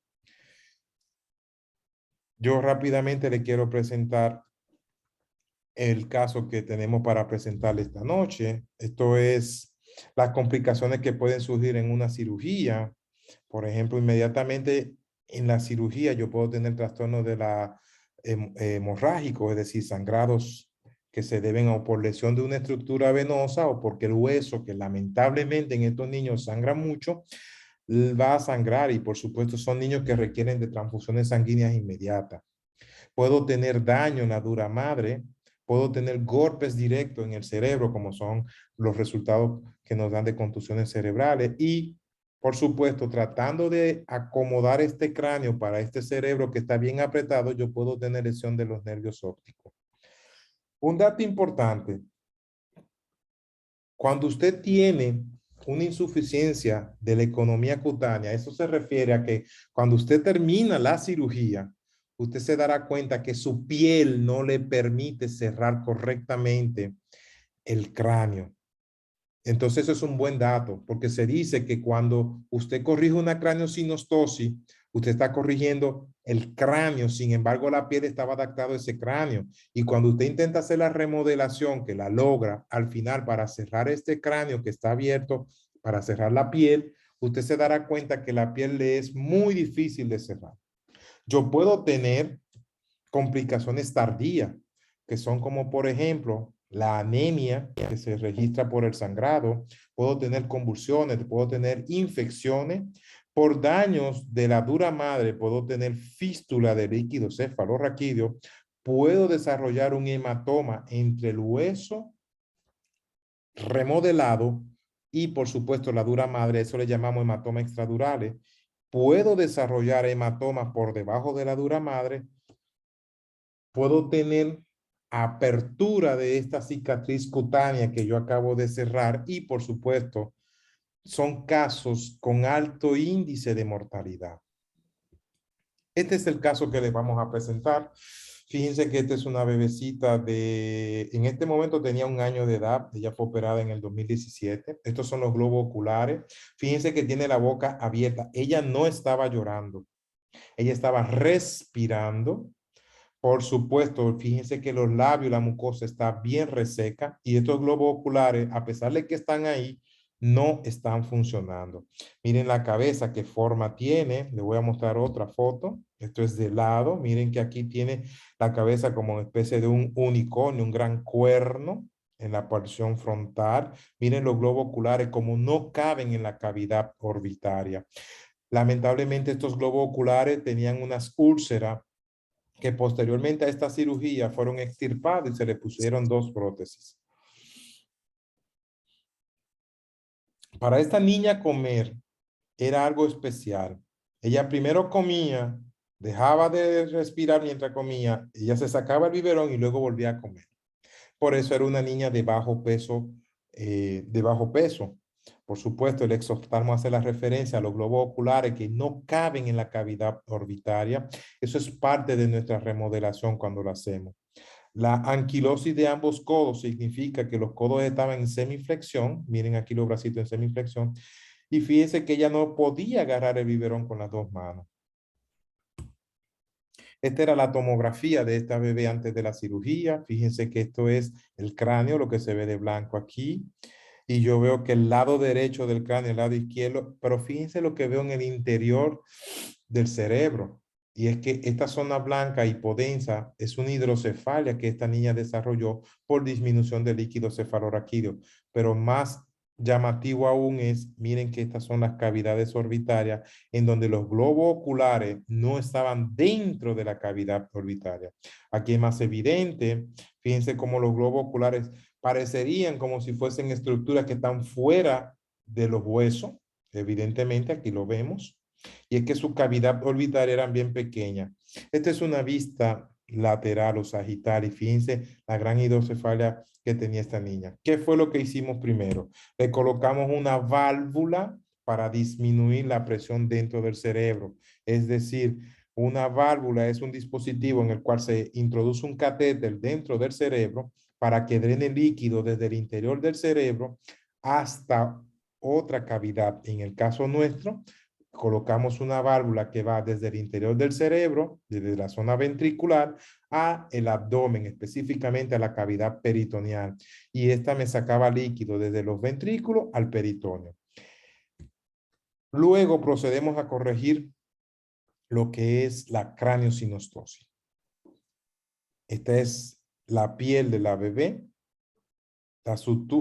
Yo rápidamente le quiero presentar el caso que tenemos para presentarle esta noche. Esto es las complicaciones que pueden surgir en una cirugía. Por ejemplo, inmediatamente en la cirugía yo puedo tener trastornos de la hemorrágico, es decir, sangrados que se deben o por lesión de una estructura venosa o porque el hueso, que lamentablemente en estos niños sangra mucho, va a sangrar, y por supuesto son niños que requieren de transfusiones sanguíneas inmediatas. Puedo tener daño en la dura madre, puedo tener golpes directos en el cerebro, como son los resultados que nos dan de contusiones cerebrales, y por supuesto, tratando de acomodar este cráneo para este cerebro que está bien apretado, yo puedo tener lesión de los nervios ópticos. Un dato importante: cuando usted tiene una insuficiencia de la economía cutánea, eso se refiere a que cuando usted termina la cirugía, usted se dará cuenta que su piel no le permite cerrar correctamente el cráneo. Entonces eso es un buen dato, porque se dice que cuando usted corrige una craneosinostosis, usted está corrigiendo el cráneo, sin embargo la piel estaba adaptada a ese cráneo. Y cuando usted intenta hacer la remodelación, que la logra al final para cerrar este cráneo que está abierto, para cerrar la piel, usted se dará cuenta que la piel le es muy difícil de cerrar. Yo puedo tener complicaciones tardías, que son como por ejemplo la anemia que se registra por el sangrado, puedo tener convulsiones, puedo tener infecciones, por daños de la dura madre puedo tener fístula de líquido cefalorraquídeo, puedo desarrollar un hematoma entre el hueso remodelado y por supuesto la dura madre, eso le llamamos hematoma extradurales. Puedo desarrollar hematomas por debajo de la dura madre, puedo tener apertura de esta cicatriz cutánea que yo acabo de cerrar, y por supuesto son casos con alto índice de mortalidad. Este es el caso que les vamos a presentar. Fíjense que esta es una bebecita en este momento tenía 1 año de edad, ella fue operada en el 2017. Estos son los globos oculares. Fíjense que tiene la boca abierta. Ella no estaba llorando, ella estaba respirando. Por supuesto, fíjense que los labios, la mucosa está bien reseca, y estos globos oculares, a pesar de que están ahí, no están funcionando. Miren la cabeza, qué forma tiene. Le voy a mostrar otra foto. Esto es de lado. Miren que aquí tiene la cabeza como una especie de un unicornio, un gran cuerno en la porción frontal. Miren los globos oculares como no caben en la cavidad orbitaria. Lamentablemente estos globos oculares tenían unas úlceras que posteriormente a esta cirugía fueron extirpadas y se le pusieron 2 prótesis. Para esta niña comer era algo especial. Ella primero comía, dejaba de respirar mientras comía, ella se sacaba el biberón y luego volvía a comer. Por eso era una niña de bajo peso, Por supuesto, el exoftalmo hace la referencia a los globos oculares que no caben en la cavidad orbitaria. Eso es parte de nuestra remodelación cuando lo hacemos. La anquilosis de ambos codos significa que los codos estaban en semiflexión. Miren aquí los bracitos en semiflexión. Y fíjense que ella no podía agarrar el biberón con las dos manos. Esta era la tomografía de esta bebé antes de la cirugía. Fíjense que esto es el cráneo, lo que se ve de blanco aquí. Y yo veo que el lado derecho del cráneo, el lado izquierdo, pero fíjense lo que veo en el interior del cerebro. Y es que esta zona blanca hipodensa es una hidrocefalia que esta niña desarrolló por disminución del líquido cefalorraquídeo. Pero más llamativo aún es, miren que estas son las cavidades orbitarias en donde los globos oculares no estaban dentro de la cavidad orbitaria. Aquí es más evidente, fíjense cómo los globos oculares parecerían como si fuesen estructuras que están fuera de los huesos. Evidentemente, aquí lo vemos. Y es que su cavidad orbitaria eran bien pequeñas. Esta es una vista lateral o sagital y fíjense la gran hidrocefalia que tenía esta niña. ¿Qué fue lo que hicimos primero? Le colocamos una válvula para disminuir la presión dentro del cerebro. Es decir, una válvula es un dispositivo en el cual se introduce un catéter dentro del cerebro para que drene líquido desde el interior del cerebro hasta otra cavidad. En el caso nuestro, colocamos una válvula que va desde el interior del cerebro, desde la zona ventricular, a el abdomen, específicamente a la cavidad peritoneal. Y esta me sacaba líquido desde los ventrículos al peritoneo. Luego procedemos a corregir lo que es la craniosinostosis. Esta es la piel de la bebé.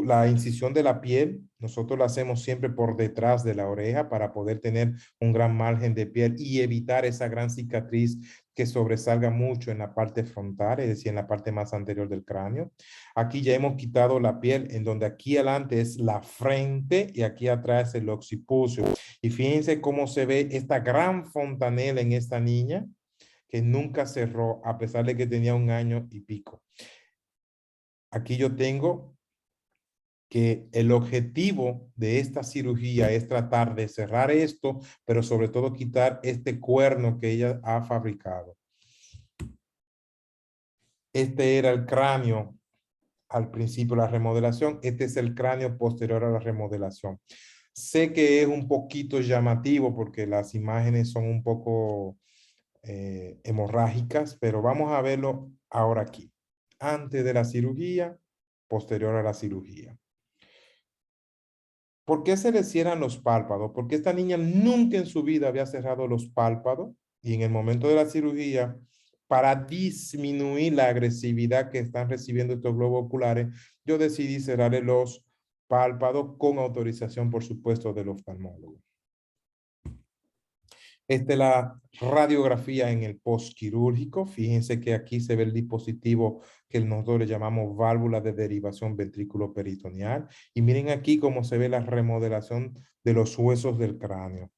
La incisión de la piel, nosotros la hacemos siempre por detrás de la oreja para poder tener un gran margen de piel y evitar esa gran cicatriz que sobresalga mucho en la parte frontal, es decir, en la parte más anterior del cráneo. Aquí ya hemos quitado la piel, en donde aquí adelante es la frente y aquí atrás el occipucio. Y fíjense cómo se ve esta gran fontanela en esta niña que nunca cerró a pesar de que tenía 1 año y pico. Aquí yo tengo que el objetivo de esta cirugía es tratar de cerrar esto, pero sobre todo quitar este cuerno que ella ha fabricado. Este era el cráneo al principio de la remodelación. Este es el cráneo posterior a la remodelación. Sé que es un poquito llamativo porque las imágenes son un poco hemorrágicas, pero vamos a verlo ahora aquí. Antes de la cirugía, posterior a la cirugía. ¿Por qué se le cierran los párpados? Porque esta niña nunca en su vida había cerrado los párpados y en el momento de la cirugía, para disminuir la agresividad que están recibiendo estos globos oculares, yo decidí cerrarle los párpados con autorización, por supuesto, del oftalmólogo. Esta es la radiografía en el postquirúrgico. Fíjense que aquí se ve el dispositivo que nosotros le llamamos válvula de derivación ventrículo-peritoneal. Y miren aquí cómo se ve la remodelación de los huesos del cráneo.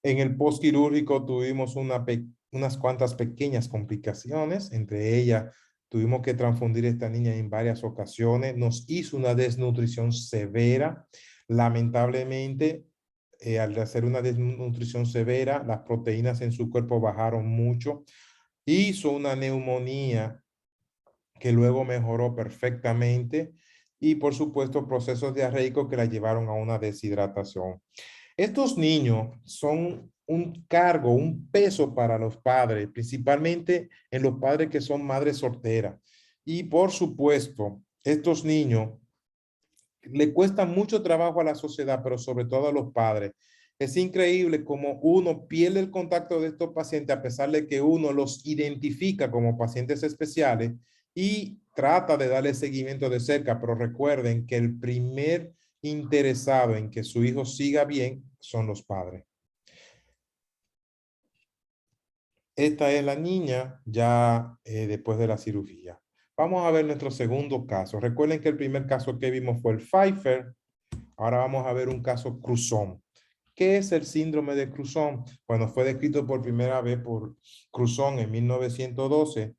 En el postquirúrgico tuvimos unas cuantas pequeñas complicaciones. Entre ellas, tuvimos que transfundir a esta niña en varias ocasiones. Nos hizo una desnutrición severa. Lamentablemente, al hacer una desnutrición severa, las proteínas en su cuerpo bajaron mucho. Hizo una neumonía que luego mejoró perfectamente y por supuesto procesos diarreicos que la llevaron a una deshidratación. Estos niños son un cargo, un peso para los padres, principalmente en los padres que son madres solteras. Y por supuesto, estos niños le cuesta mucho trabajo a la sociedad, pero sobre todo a los padres. Es increíble cómo uno pierde el contacto de estos pacientes a pesar de que uno los identifica como pacientes especiales y trata de darle seguimiento de cerca, pero recuerden que el primer interesado en que su hijo siga bien son los padres. Esta es la niña ya después de la cirugía. Vamos a ver nuestro segundo caso. Recuerden que el primer caso que vimos fue el Pfeiffer. Ahora vamos a ver un caso Cruzón. ¿Qué es el síndrome de Cruzón? Bueno, fue descrito por primera vez por Cruzón en 1912.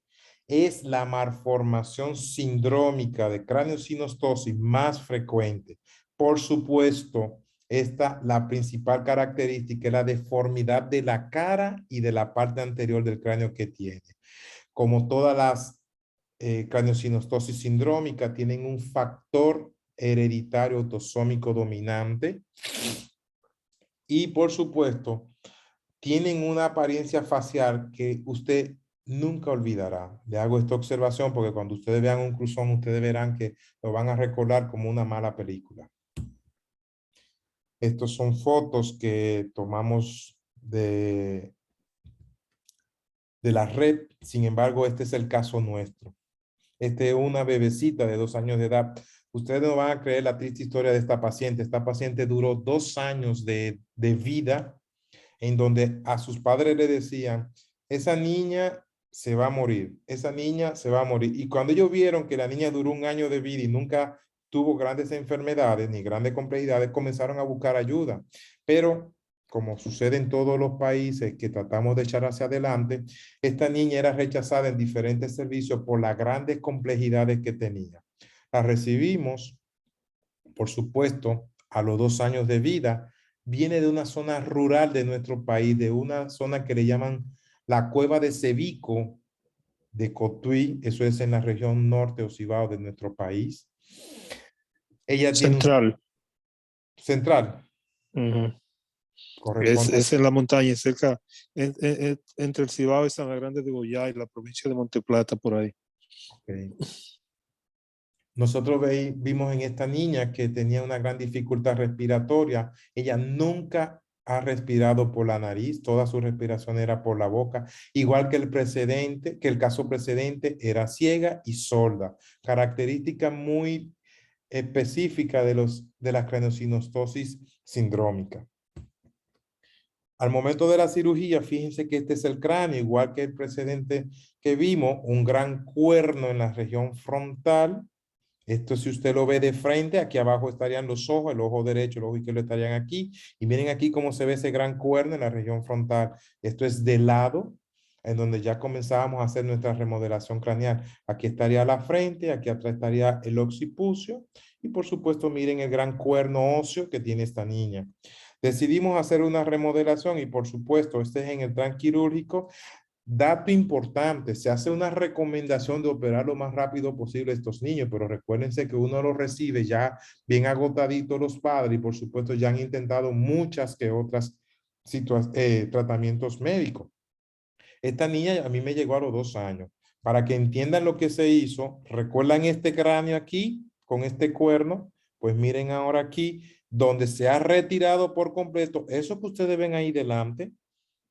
Es la malformación sindrómica de craniosinostosis más frecuente. Por supuesto, la principal característica es la deformidad de la cara y de la parte anterior del cráneo que tiene. como todas las craniosynostosis sindrómica, tienen un factor hereditario autosómico dominante y, por supuesto, tienen una apariencia facial que usted nunca olvidará. Le hago esta observación porque cuando ustedes vean un cruzón, ustedes verán que lo van a recordar como una mala película. Estos son fotos que tomamos de la red. Sin embargo, este es el caso nuestro. Este es una bebecita de 2 años de edad. Ustedes no van a creer la triste historia de esta paciente. Esta paciente duró 2 años de vida en donde a sus padres le decían, esa niña se va a morir, esa niña se va a morir. Y cuando ellos vieron que la niña duró 1 año de vida y nunca tuvo grandes enfermedades ni grandes complejidades, comenzaron a buscar ayuda. Pero como sucede en todos los países que tratamos de echar hacia adelante, esta niña era rechazada en diferentes servicios por las grandes complejidades que tenía. La recibimos, por supuesto, a los 2 años de vida. Viene de una zona rural de nuestro país, de una zona que le llaman la Cueva de Cebico de Cotuí, eso es en la región norte o Cibao de nuestro país. Ella Central. Central. Corresponde. Es en la montaña, cerca, entre el Cibao y San Grande de Goyá y la provincia de Monteplata, por ahí. Okay. Nosotros vimos en esta niña que tenía una gran dificultad respiratoria. Ella nunca ha respirado por la nariz, toda su respiración era por la boca, igual que el caso precedente, era ciega y sorda, característica muy específica de la craniosynostosis sindrómica. Al momento de la cirugía, fíjense que este es el cráneo, igual que el precedente que vimos, un gran cuerno en la región frontal. Esto, si usted lo ve de frente, aquí abajo estarían los ojos, el ojo derecho, el ojo izquierdo estarían aquí. Y miren aquí cómo se ve ese gran cuerno en la región frontal. Esto es de lado, en donde ya comenzábamos a hacer nuestra remodelación craneal. Aquí estaría la frente, aquí atrás estaría el occipucio. Y por supuesto, miren el gran cuerno óseo que tiene esta niña. Decidimos hacer una remodelación y por supuesto, este es en el plan quirúrgico. Dato importante, se hace una recomendación de operar lo más rápido posible a estos niños, pero recuérdense que uno los recibe ya bien agotaditos los padres y por supuesto ya han intentado muchas que otras tratamientos médicos. Esta niña a mí me llegó a los 2 años. Para que entiendan lo que se hizo, ¿recuerdan este cráneo aquí con este cuerno? Pues miren ahora aquí, donde se ha retirado por completo, eso que ustedes ven ahí delante,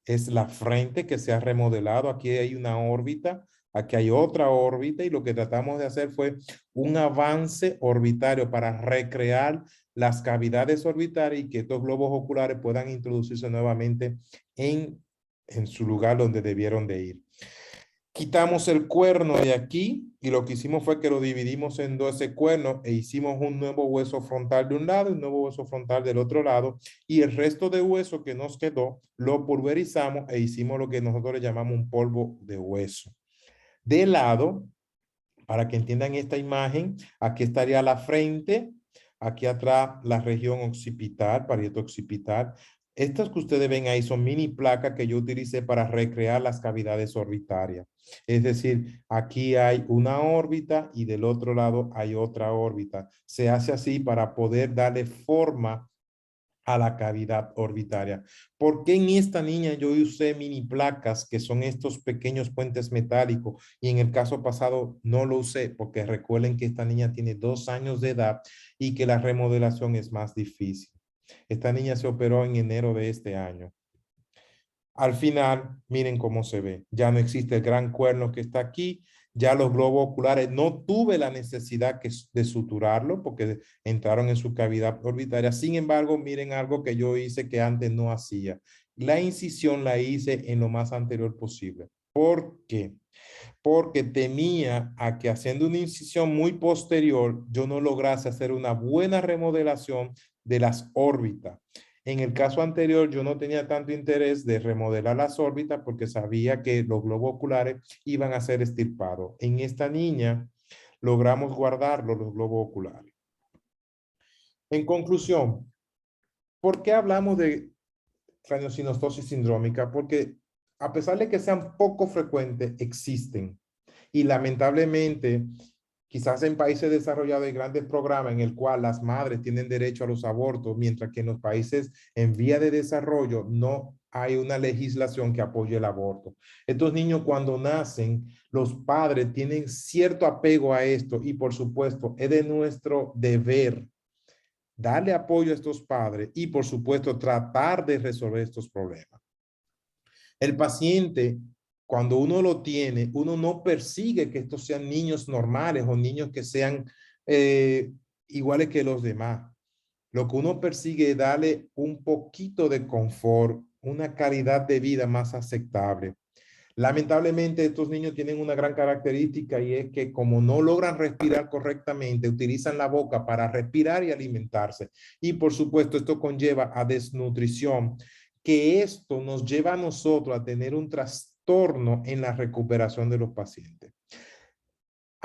es la frente que se ha remodelado. Aquí hay una órbita, aquí hay otra órbita y lo que tratamos de hacer fue un avance orbitario para recrear las cavidades orbitarias y que estos globos oculares puedan introducirse nuevamente en su lugar donde debieron de ir. Quitamos el cuerno de aquí y lo que hicimos fue que lo dividimos en 12 cuernos e hicimos un nuevo hueso frontal de un lado y un nuevo hueso frontal del otro lado y el resto de hueso que nos quedó lo pulverizamos e hicimos lo que nosotros le llamamos un polvo de hueso. De lado, para que entiendan esta imagen, aquí estaría la frente, aquí atrás la región occipital, parieto occipital. Estas que ustedes ven ahí son mini placas que yo utilicé para recrear las cavidades orbitarias. Es decir, aquí hay una órbita y del otro lado hay otra órbita. Se hace así para poder darle forma a la cavidad orbitaria. ¿Por qué en esta niña yo usé mini placas que son estos pequeños puentes metálicos y en el caso pasado no lo usé? Porque recuerden que esta niña tiene 2 años de edad y que la remodelación es más difícil. Esta niña se operó en enero de este año. Al final, miren cómo se ve. Ya no existe el gran cuerno que está aquí. Ya los globos oculares, no tuve la necesidad de suturarlo porque entraron en su cavidad orbitaria. Sin embargo, miren algo que yo hice que antes no hacía. La incisión la hice en lo más anterior posible. ¿Por qué? Porque temía a que haciendo una incisión muy posterior, yo no lograse hacer una buena remodelación de las órbitas. En el caso anterior, yo no tenía tanto interés de remodelar las órbitas porque sabía que los globos oculares iban a ser extirpados. En esta niña, logramos guardar los globos oculares. En conclusión, ¿por qué hablamos de craniosynostosis sindrómica? Porque a pesar de que sean poco frecuentes, existen. Y lamentablemente, quizás en países desarrollados hay grandes programas en el cual las madres tienen derecho a los abortos, mientras que en los países en vía de desarrollo no hay una legislación que apoye el aborto. Estos niños cuando nacen, los padres tienen cierto apego a esto y por supuesto es de nuestro deber darle apoyo a estos padres y por supuesto tratar de resolver estos problemas. El paciente, cuando uno lo tiene, uno no persigue que estos sean niños normales o niños que sean iguales que los demás. Lo que uno persigue es darle un poquito de confort, una calidad de vida más aceptable. Lamentablemente, estos niños tienen una gran característica y es que como no logran respirar correctamente, utilizan la boca para respirar y alimentarse. Y por supuesto, esto conlleva a desnutrición, que esto nos lleva a nosotros a tener un trastorno en la recuperación de los pacientes.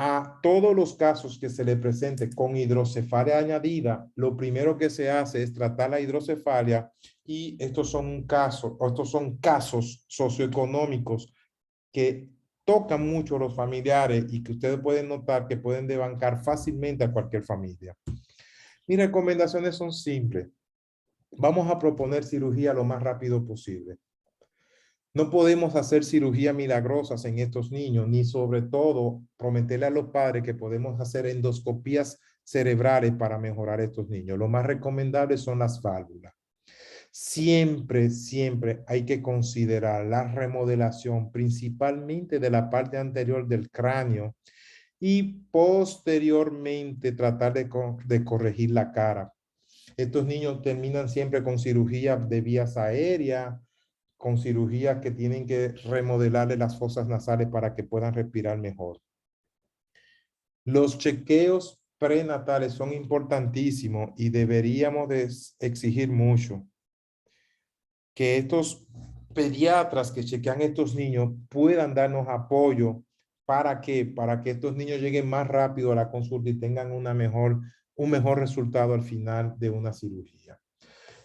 A todos los casos que se le presente con hidrocefalia añadida, lo primero que se hace es tratar la hidrocefalia y estos son casos socioeconómicos que tocan mucho a los familiares y que ustedes pueden notar que pueden desbancar fácilmente a cualquier familia. Mis recomendaciones son simples. Vamos a proponer cirugía lo más rápido posible. No podemos hacer cirugías milagrosas en estos niños, ni sobre todo prometerle a los padres que podemos hacer endoscopías cerebrales para mejorar a estos niños. Lo más recomendable son las válvulas. Siempre, siempre hay que considerar la remodelación, principalmente de la parte anterior del cráneo y posteriormente tratar de corregir la cara. Estos niños terminan siempre con cirugía de vías aéreas, con cirugías que tienen que remodelarle las fosas nasales para que puedan respirar mejor. Los chequeos prenatales son importantísimos y deberíamos de exigir mucho que estos pediatras que chequean estos niños puedan darnos apoyo. ¿Para qué? Para que estos niños lleguen más rápido a la consulta y tengan un mejor resultado al final de una cirugía.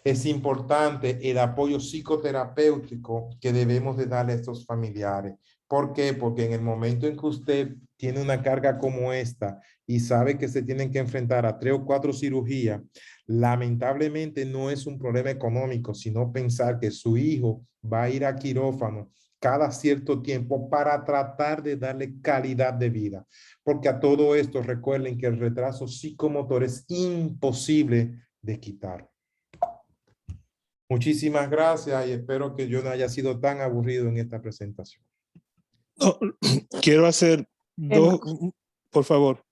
Es importante el apoyo psicoterapéutico que debemos de darle a estos familiares. ¿Por qué? Porque en el momento en que usted tiene una carga como esta y sabe que se tienen que enfrentar a 3 o 4 cirugías, lamentablemente no es un problema económico, sino pensar que su hijo va a ir a quirófano cada cierto tiempo para tratar de darle calidad de vida. Porque a todo esto recuerden que el retraso psicomotor es imposible de quitar. Muchísimas gracias y espero que yo no haya sido tan aburrido en esta presentación. No, quiero hacer por favor,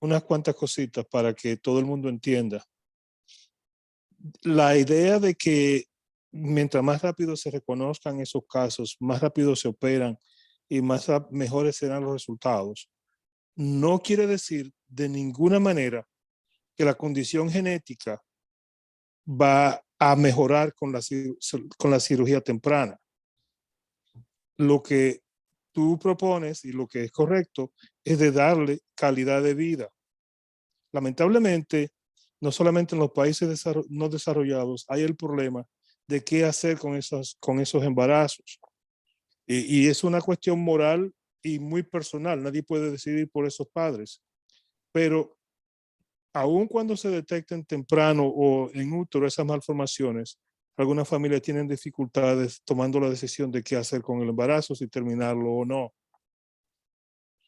unas cuantas cositas para que todo el mundo entienda. La idea de que mientras más rápido se reconozcan esos casos, más rápido se operan y mejores serán los resultados, no quiere decir de ninguna manera que la condición genética va a mejorar con la cirugía temprana. Lo que tú propones y lo que es correcto es de darle calidad de vida. Lamentablemente, no solamente en los países no desarrollados hay el problema de qué hacer con esos embarazos. Y es una cuestión moral y muy personal. Nadie puede decidir por esos padres. Pero aun cuando se detecten temprano o en útero esas malformaciones, algunas familias tienen dificultades tomando la decisión de qué hacer con el embarazo, si terminarlo o no.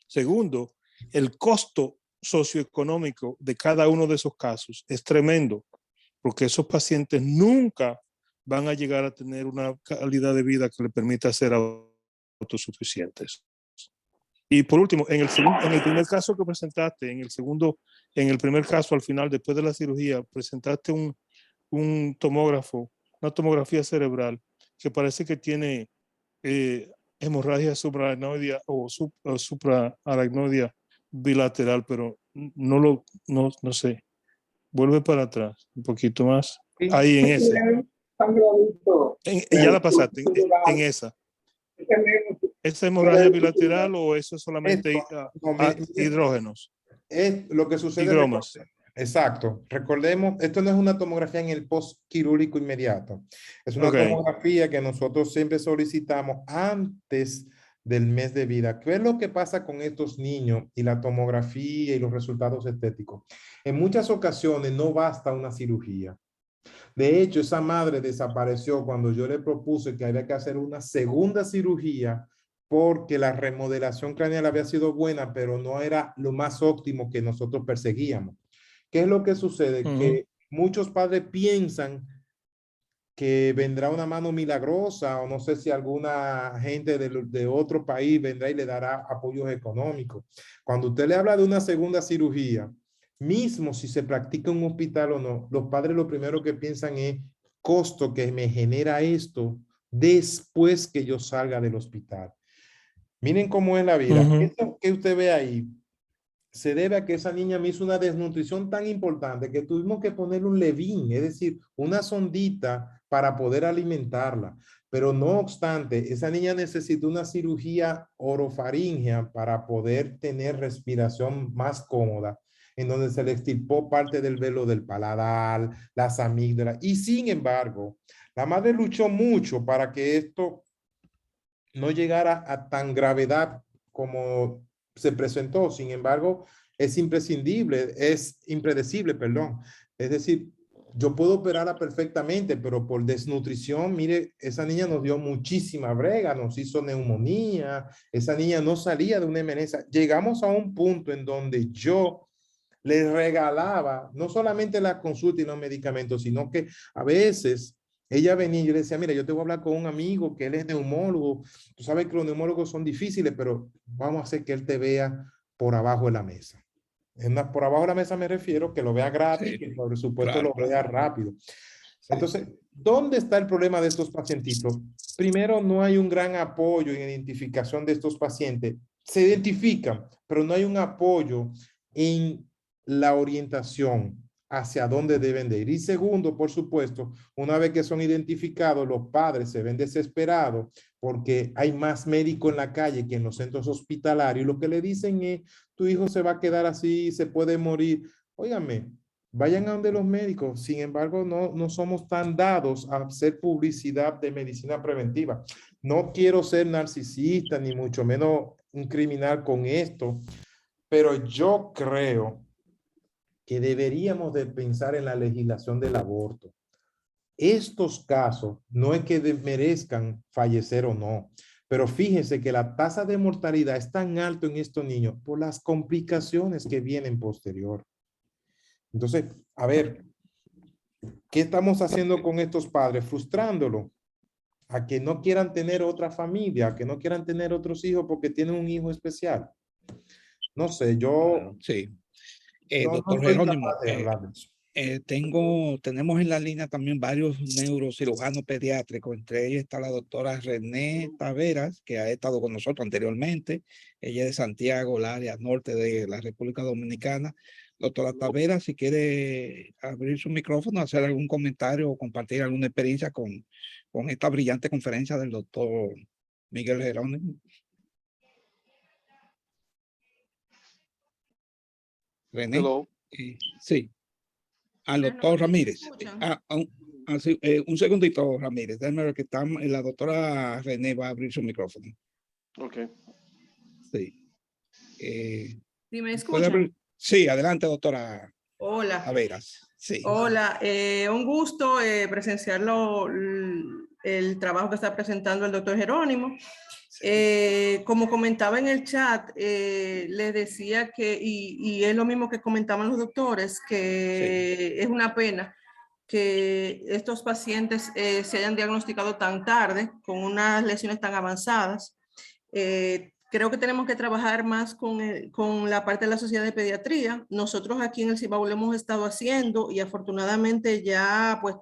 Segundo, el costo socioeconómico de cada uno de esos casos es tremendo, porque esos pacientes nunca van a llegar a tener una calidad de vida que le permita ser autosuficientes. Y por último, en el primer caso que presentaste, en el primer caso, al final, después de la cirugía, presentaste un tomógrafo, una tomografía cerebral que parece que tiene hemorragia supraaracnoidea o supraaracnoidea bilateral, pero no sé. Vuelve para atrás, un poquito más. Ahí en ese. Ya la pasaste, en esa. ¿Es hemorragia bilateral o eso es solamente hidrógenos? Es lo que sucede. Higromas. Exacto. Recordemos, esto no es una tomografía en el postquirúrgico inmediato. Es una Ok. tomografía que nosotros siempre solicitamos antes del mes de vida. ¿Qué es lo que pasa con estos niños y la tomografía y los resultados estéticos? En muchas ocasiones no basta una cirugía. De hecho, esa madre desapareció cuando yo le propuse que había que hacer una segunda cirugía porque la remodelación craneal había sido buena, pero no era lo más óptimo que nosotros perseguíamos. ¿Qué es lo que sucede? Que muchos padres piensan que vendrá una mano milagrosa o no sé si alguna gente de otro país vendrá y le dará apoyos económicos. Cuando usted le habla de una segunda cirugía, mismo si se practica en un hospital o no, los padres lo primero que piensan es costo que me genera esto después que yo salga del hospital. Miren cómo es la vida. Esto que usted ve ahí se debe a que esa niña me hizo una desnutrición tan importante que tuvimos que ponerle un levín, es decir, una sondita para poder alimentarla. Pero no obstante, esa niña necesitó una cirugía orofaringea para poder tener respiración más cómoda, en donde se le extirpó parte del velo del paladar, las amígdalas. Y sin embargo, la madre luchó mucho para que esto no llegara a tan gravedad como se presentó. Sin embargo, es impredecible, perdón. Es decir, yo puedo operarla perfectamente, pero por desnutrición, mire, esa niña nos dio muchísima brega, nos hizo neumonía, esa niña no salía de una emergencia. Llegamos a un punto en donde yo les regalaba no solamente la consulta y los medicamentos, sino que a veces ella venía y yo le decía, mira, yo te voy a hablar con un amigo que él es neumólogo. Tú sabes que los neumólogos son difíciles, pero vamos a hacer que él te vea por abajo de la mesa. Por abajo de la mesa me refiero que lo vea gratis, Sí, que por supuesto claro, lo vea rápido. sí. Entonces, ¿dónde está el problema de estos pacientitos? Primero, no hay un gran apoyo en identificación de estos pacientes. Se identifican, pero no hay un apoyo en la orientación hacia dónde deben de ir. Y segundo, por supuesto, una vez que son identificados, los padres se ven desesperados porque hay más médicos en la calle que en los centros hospitalarios. Y lo que le dicen es, tu hijo se va a quedar así, se puede morir. Óigame, vayan a donde los médicos. Sin embargo, no somos tan dados a hacer publicidad de medicina preventiva. No quiero ser narcisista, ni mucho menos un criminal con esto, pero yo creo que deberíamos de pensar en la legislación del aborto. Estos casos no es que merezcan fallecer o no, pero fíjense que la tasa de mortalidad es tan alta en estos niños por las complicaciones que vienen posterior. Entonces, a ver, ¿qué estamos haciendo con estos padres? Frustrándolos a que no quieran tener otra familia, a que no quieran tener otros hijos porque tienen un hijo especial. No sé, yo Sí. no Doctor soy Jerónimo, capaz de hablar de eso. tenemos en la línea también varios neurocirujanos pediátricos. Entre ellos está la doctora René Taveras, que ha estado con nosotros anteriormente. Ella es de Santiago, el área norte de la República Dominicana. Doctora Taveras, si quiere abrir su micrófono, hacer algún comentario o compartir alguna experiencia con esta brillante conferencia del doctor Miguel Jerónimo. René. Hello. Sí. Al doctor Ramírez. Sí, un segundito, Ramírez. Déjame ver que la doctora René va a abrir su micrófono. Ok. Sí. ¿Sí me ¿puede abrir? escuchan? Sí, adelante, doctora Hola. Taveras. Sí. Hola, un gusto presenciar el trabajo que está presentando el doctor Jerónimo. Como comentaba en el chat, les decía que, y es lo mismo que comentaban los doctores, que es una pena que estos pacientes se hayan diagnosticado tan tarde, con unas lesiones tan avanzadas. Creo que tenemos que trabajar más con la parte de la sociedad de pediatría. Nosotros aquí en el Cibao lo hemos estado haciendo y afortunadamente ya pues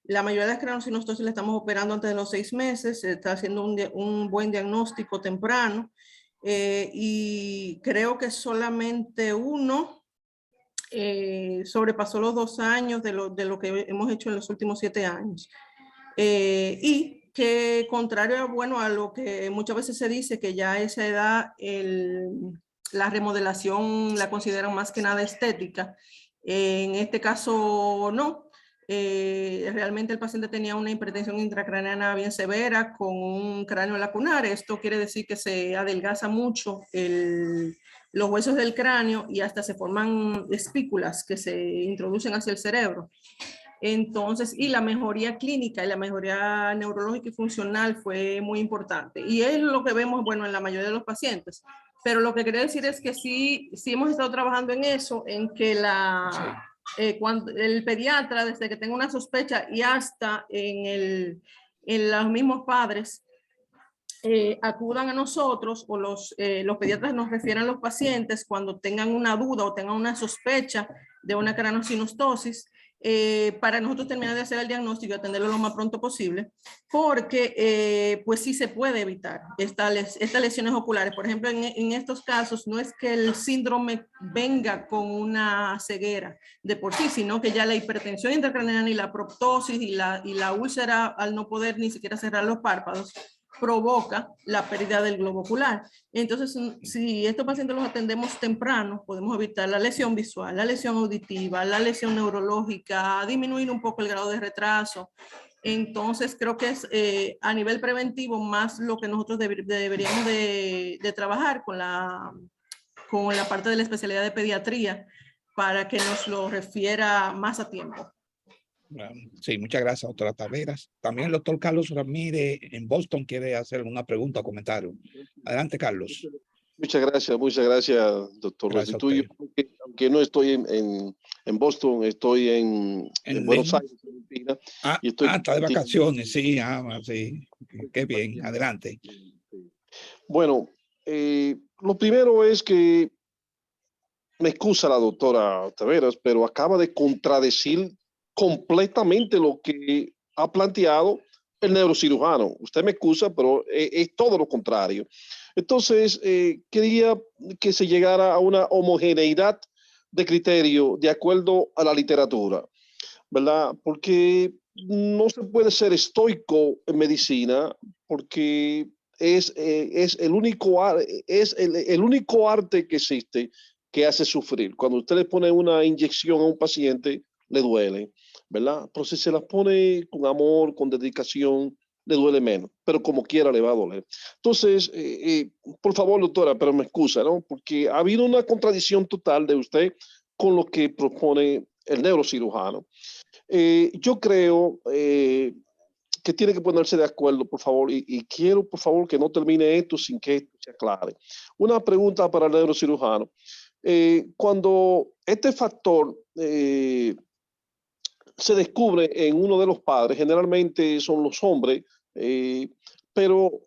la mayoría de las craniosynostosis la estamos operando antes de los 6 meses. Se está haciendo un buen diagnóstico temprano y creo que solamente uno sobrepasó los 2 años de lo que hemos hecho en los últimos 7 años. Y que contrario bueno, a lo que muchas veces se dice, que ya a esa edad la remodelación la consideran más que nada estética, En este caso no. Realmente el paciente tenía una hipertensión intracraneana bien severa con un cráneo lacunar. Esto quiere decir que se adelgaza mucho los huesos del cráneo y hasta se forman espículas que se introducen hacia el cerebro. Entonces, y la mejoría clínica y la mejoría neurológica y funcional fue muy importante. Y es lo que vemos, bueno, en la mayoría de los pacientes. Pero lo que quería decir es que sí hemos estado trabajando en eso, en que cuando el pediatra, desde que tenga una sospecha y hasta en los mismos padres, acudan a nosotros o los pediatras nos refieren a los pacientes cuando tengan una duda o tengan una sospecha de una craniosynostosis, para nosotros terminar de hacer el diagnóstico y atenderlo lo más pronto posible, porque pues sí se puede evitar estas lesiones oculares. Por ejemplo, en estos casos no es que el síndrome venga con una ceguera de por sí, sino que ya la hipertensión intracraneana y la proptosis y la úlcera al no poder ni siquiera cerrar los párpados provoca la pérdida del globo ocular. Entonces, si estos pacientes los atendemos temprano, podemos evitar la lesión visual, la lesión auditiva, la lesión neurológica, disminuir un poco el grado de retraso. Entonces, creo que es a nivel preventivo más lo que nosotros deberíamos de trabajar con la parte de la especialidad de pediatría para que nos lo refiera más a tiempo. Sí, muchas gracias, doctora Taveras. También el doctor Carlos Ramírez en Boston quiere hacer una pregunta o comentario. Adelante, Carlos. Muchas gracias, doctor Restituyo. Aunque no estoy en Boston, estoy en Buenos Aires, Argentina. Está de vacaciones, sí, sí. Qué bien, adelante. Bueno, lo primero es que me excusa la doctora Taveras, pero acaba de contradecir completamente lo que ha planteado el neurocirujano. Usted me excusa, pero es todo lo contrario. Entonces, quería que se llegara a una homogeneidad de criterio de acuerdo a la literatura, ¿verdad? Porque no se puede ser estoico en medicina, porque es el único arte que existe que hace sufrir. Cuando usted le pone una inyección a un paciente, le duele, ¿verdad? Pero si se las pone con amor, con dedicación, le duele menos, pero como quiera le va a doler. Entonces, por favor, doctora, pero me excusa, ¿no? Porque ha habido una contradicción total de usted con lo que propone el neurocirujano. Yo creo que tiene que ponerse de acuerdo, por favor, y quiero, por favor, que no termine esto sin que esto se aclare. Una pregunta para el neurocirujano. Cuando este factor se descubre en uno de los padres, generalmente son los hombres, pero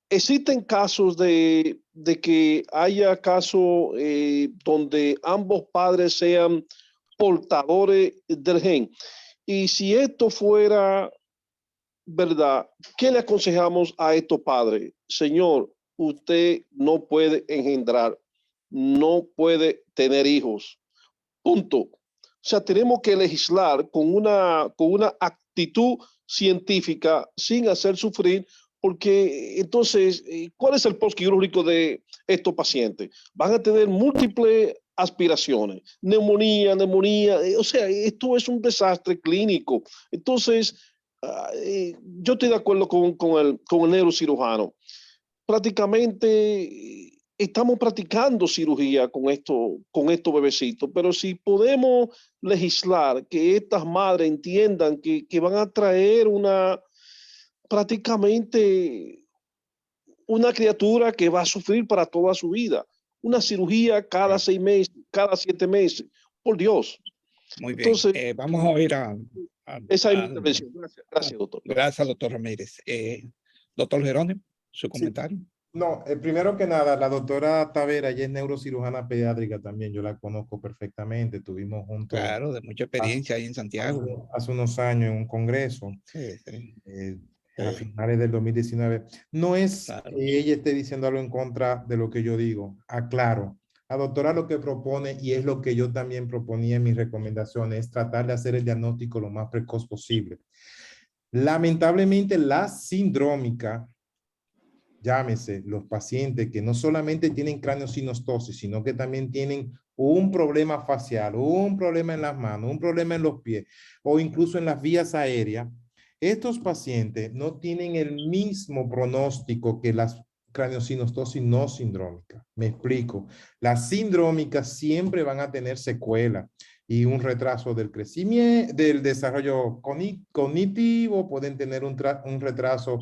existen casos de que haya casos donde ambos padres sean portadores del gen. Y si esto fuera verdad, ¿qué le aconsejamos a estos padres? Señor, usted no puede engendrar, no puede tener hijos. Punto. O sea, tenemos que legislar con una actitud científica sin hacer sufrir, porque entonces, ¿cuál es el postquirúrgico de estos pacientes? Van a tener múltiples aspiraciones, neumonía, o sea, esto es un desastre clínico. Entonces, yo estoy de acuerdo con el neurocirujano. Prácticamente estamos practicando cirugía con estos bebecitos, pero si podemos legislar que estas madres entiendan que van a traer prácticamente una criatura que va a sufrir para toda su vida, una cirugía cada 6 meses, cada 7 meses, por Dios. Muy bien. Entonces, vamos a oír esa es mi intervención. Gracias, doctor. Gracias, doctor Ramírez. Doctor Jerónimo, su comentario. Sí. No, primero que nada, la doctora Tavera, ella es neurocirujana pediátrica también, yo la conozco perfectamente, tuvimos juntos. Claro, de mucha experiencia ahí en Santiago. Hace unos años en un congreso, a finales del 2019. No es que ella esté diciendo algo en contra de lo que yo digo, aclaro. La doctora lo que propone, y es lo que yo también proponía en mis recomendaciones, es tratar de hacer el diagnóstico lo más precoz posible. Lamentablemente, la sindrómica, llámese los pacientes que no solamente tienen craniosynostosis, sino que también tienen un problema facial, un problema en las manos, un problema en los pies o incluso en las vías aéreas, estos pacientes no tienen el mismo pronóstico que las craneosinostosis no sindrómicas. Me explico. Las sindrómicas siempre van a tener secuelas y un retraso del crecimiento, del desarrollo cognitivo, pueden tener un retraso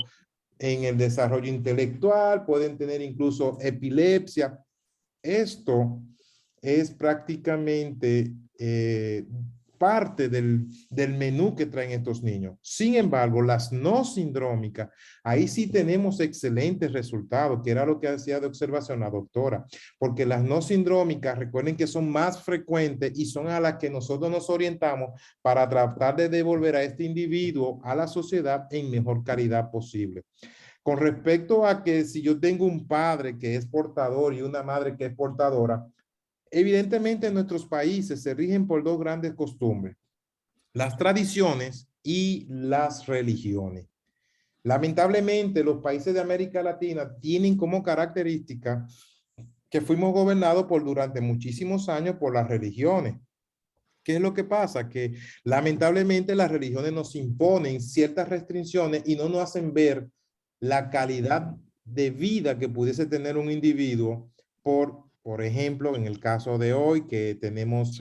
en el desarrollo intelectual, pueden tener incluso epilepsia. Esto es prácticamente parte del menú que traen estos niños. Sin embargo, las no sindrómicas, ahí sí tenemos excelentes resultados, que era lo que hacía de observación la doctora, porque las no sindrómicas, recuerden que son más frecuentes y son a las que nosotros nos orientamos para tratar de devolver a este individuo a la sociedad en mejor calidad posible. Con respecto a que si yo tengo un padre que es portador y una madre que es portadora, evidentemente en nuestros países se rigen por dos grandes costumbres, las tradiciones y las religiones. Lamentablemente, los países de América Latina tienen como característica que fuimos gobernados durante muchísimos años por las religiones. ¿Qué es lo que pasa? Que lamentablemente las religiones nos imponen ciertas restricciones y no nos hacen ver la calidad de vida que pudiese tener un individuo por ejemplo, en el caso de hoy que tenemos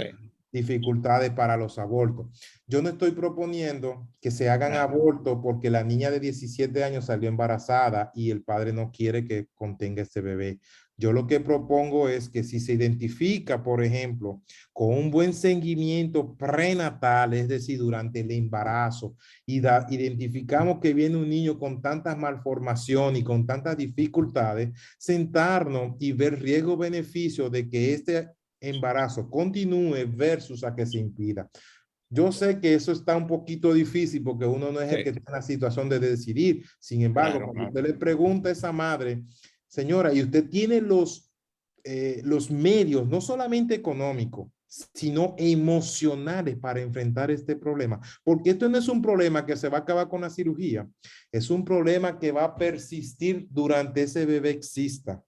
dificultades para los abortos. Yo no estoy proponiendo que se hagan abortos porque la niña de 17 años salió embarazada y el padre no quiere que contenga este bebé. Yo lo que propongo es que si se identifica, por ejemplo, con un buen seguimiento prenatal, es decir, durante el embarazo, y identificamos que viene un niño con tantas malformaciones y con tantas dificultades, sentarnos y ver riesgo-beneficio de que este embarazo continúe versus a que se impida. Yo sé que eso está un poquito difícil porque uno no es el que está en la situación de decidir. Sin embargo, cuando usted le pregunta a esa madre, señora, y usted tiene los medios, no solamente económicos, sino emocionales para enfrentar este problema. Porque esto no es un problema que se va a acabar con la cirugía. Es un problema que va a persistir durante ese bebé exista.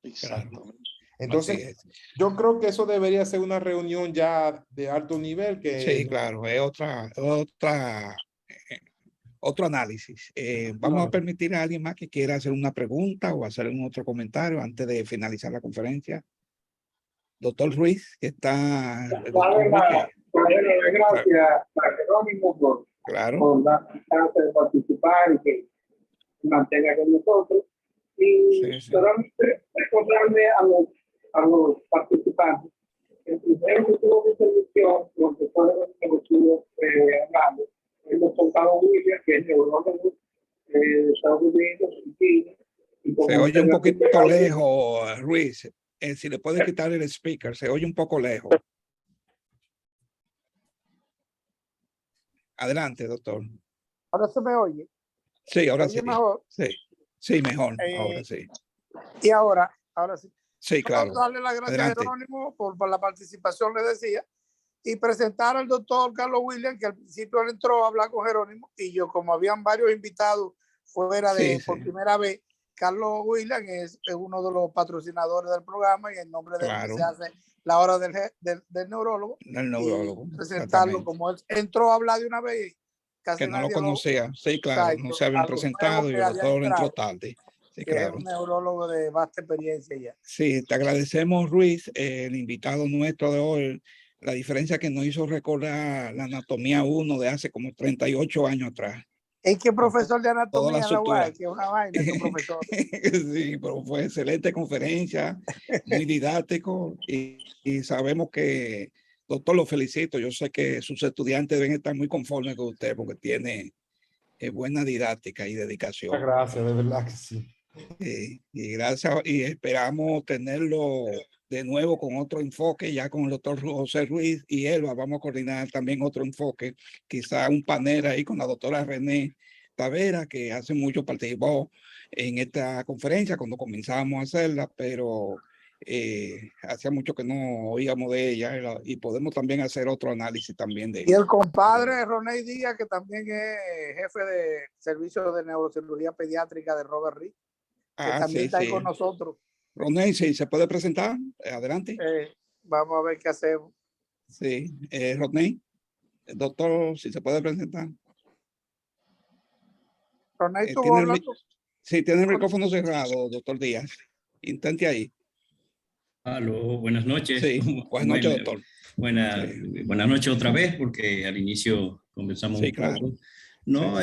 Exactamente. Entonces, yo creo que eso debería ser una reunión ya de alto nivel. Sí, claro, es otro análisis. Vamos a permitir a alguien más que quiera hacer una pregunta o hacer un otro comentario antes de finalizar la conferencia. Doctor Ruiz, que está... Gracias a Jerónimo por dar chance de participar y que se mantenga con nosotros. Y solamente recordarle a los participantes que el primero que tuvo mi intervención, los doctores que lo estuvo hablando, el doctor Carlos William, que es neurólogo de Estados Unidos, y se oye un poquito lejos, Ruiz. Si le puede quitar el speaker, se oye un poco lejos. Adelante, doctor. ¿Ahora se me oye? Sí, ahora sí. Mejor? Sí, mejor. Ahora sí. Y ahora sí. Sí, claro. Darle las gracias a Jerónimo por la participación, le decía, y presentar al doctor Carlos William, que al principio él entró a hablar con Jerónimo, y yo, como habían varios invitados fuera por primera vez, Carlos William es uno de los patrocinadores del programa y en nombre de él se hace la hora del neurólogo. El neurólogo. Presentarlo como él entró a hablar de una vez. Casi que no lo conocía. Sí, claro, no se habían presentado y el doctor entró tarde. Sí, claro. Es un neurólogo de vasta experiencia ya. Sí, te agradecemos, Ruiz, el invitado nuestro de hoy. La diferencia que nos hizo recordar la anatomía 1 de hace como 38 años atrás. Es que profesor de anatomía, que es una vaina, profesor. Sí, pero fue excelente conferencia, muy didáctico y sabemos que, doctor, lo felicito. Yo sé que sus estudiantes deben estar muy conformes con usted porque tiene buena didáctica y dedicación. Muchas gracias, de verdad que sí. Y gracias, y esperamos tenerlo de nuevo con otro enfoque, ya con el doctor José Ruiz y Elba. Vamos a coordinar también otro enfoque, quizá un panel ahí con la doctora René Tavera, que hace mucho participó en esta conferencia cuando comenzamos a hacerla, pero hacía mucho que no oíamos de ella y podemos también hacer otro análisis también de ella. Y el compadre Roné Díaz, que también es jefe de servicio de neurocirugía pediátrica de Robert Reed, que también está ahí con nosotros. Roné, ¿sí se puede presentar? Adelante. vamos a ver qué hacemos. Sí, Rodney, doctor, si se puede presentar. Ronay, ¿tú tiene hablando? Sí, tiene el micrófono cerrado, doctor Díaz. Intente ahí. Aló, buenas noches. Sí, buenas noches, doctor. Buenas noches otra vez, porque al inicio conversamos un poco. No,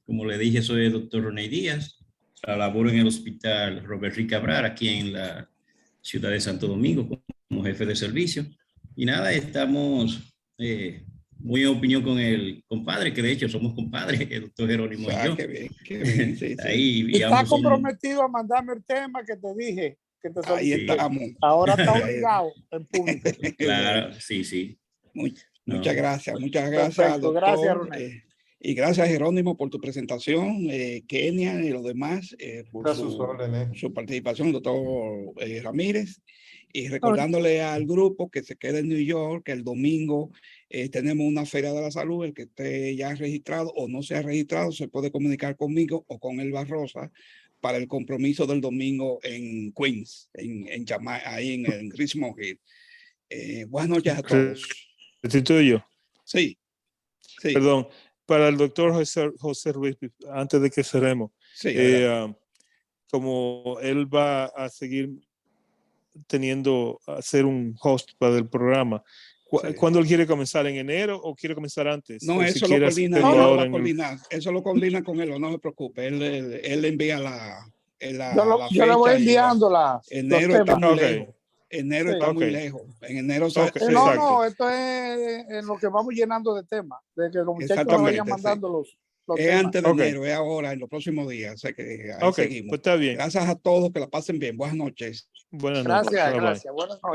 como le dije, soy el doctor Ronay Díaz. Laboro en el Hospital Robert Rick Cabral, aquí en la ciudad de Santo Domingo, como jefe de servicio. Y nada, estamos muy en opinión con el compadre, que de hecho somos compadres, el doctor Jerónimo y yo. Qué bien, qué bien. Sí, ahí, y está comprometido a mandarme el tema que te dije. Que te ahí estamos. Ahora está obligado en público. Claro, sí. Muchas gracias, Perfecto, doctor. Gracias, Ronay. Y gracias, Jerónimo, por tu presentación, Kenia y los demás, por su participación, doctor Ramírez. Y recordándole al grupo que se quede en New York, que el domingo tenemos una feria de la salud. El que esté ya registrado o no se ha registrado, se puede comunicar conmigo o con Elba Rosa para el compromiso del domingo en Queens, en Jamaica, ahí en Richmond Hill. Buenas noches a todos. ¿Restituyo? Sí. Perdón. Para el doctor José Ruiz, antes de que cerremos, como él va a seguir hacer un host para el programa, ¿cuándo él quiere comenzar? ¿En enero o quiere comenzar antes? No, eso lo coordina, eso lo coordina con él, no se preocupe, él envía la fecha. Yo le voy enviando enero está muy lejos. Enero está muy lejos. En enero no, esto es en lo que vamos llenando de temas, de que los muchachos nos vayan mandando los temas. Antes de enero, es ahora, en los próximos días. O sea que ahí seguimos. Pues está bien. Gracias a todos, que la pasen bien. Buenas noches. Buenas noches. Gracias. Buenas noches.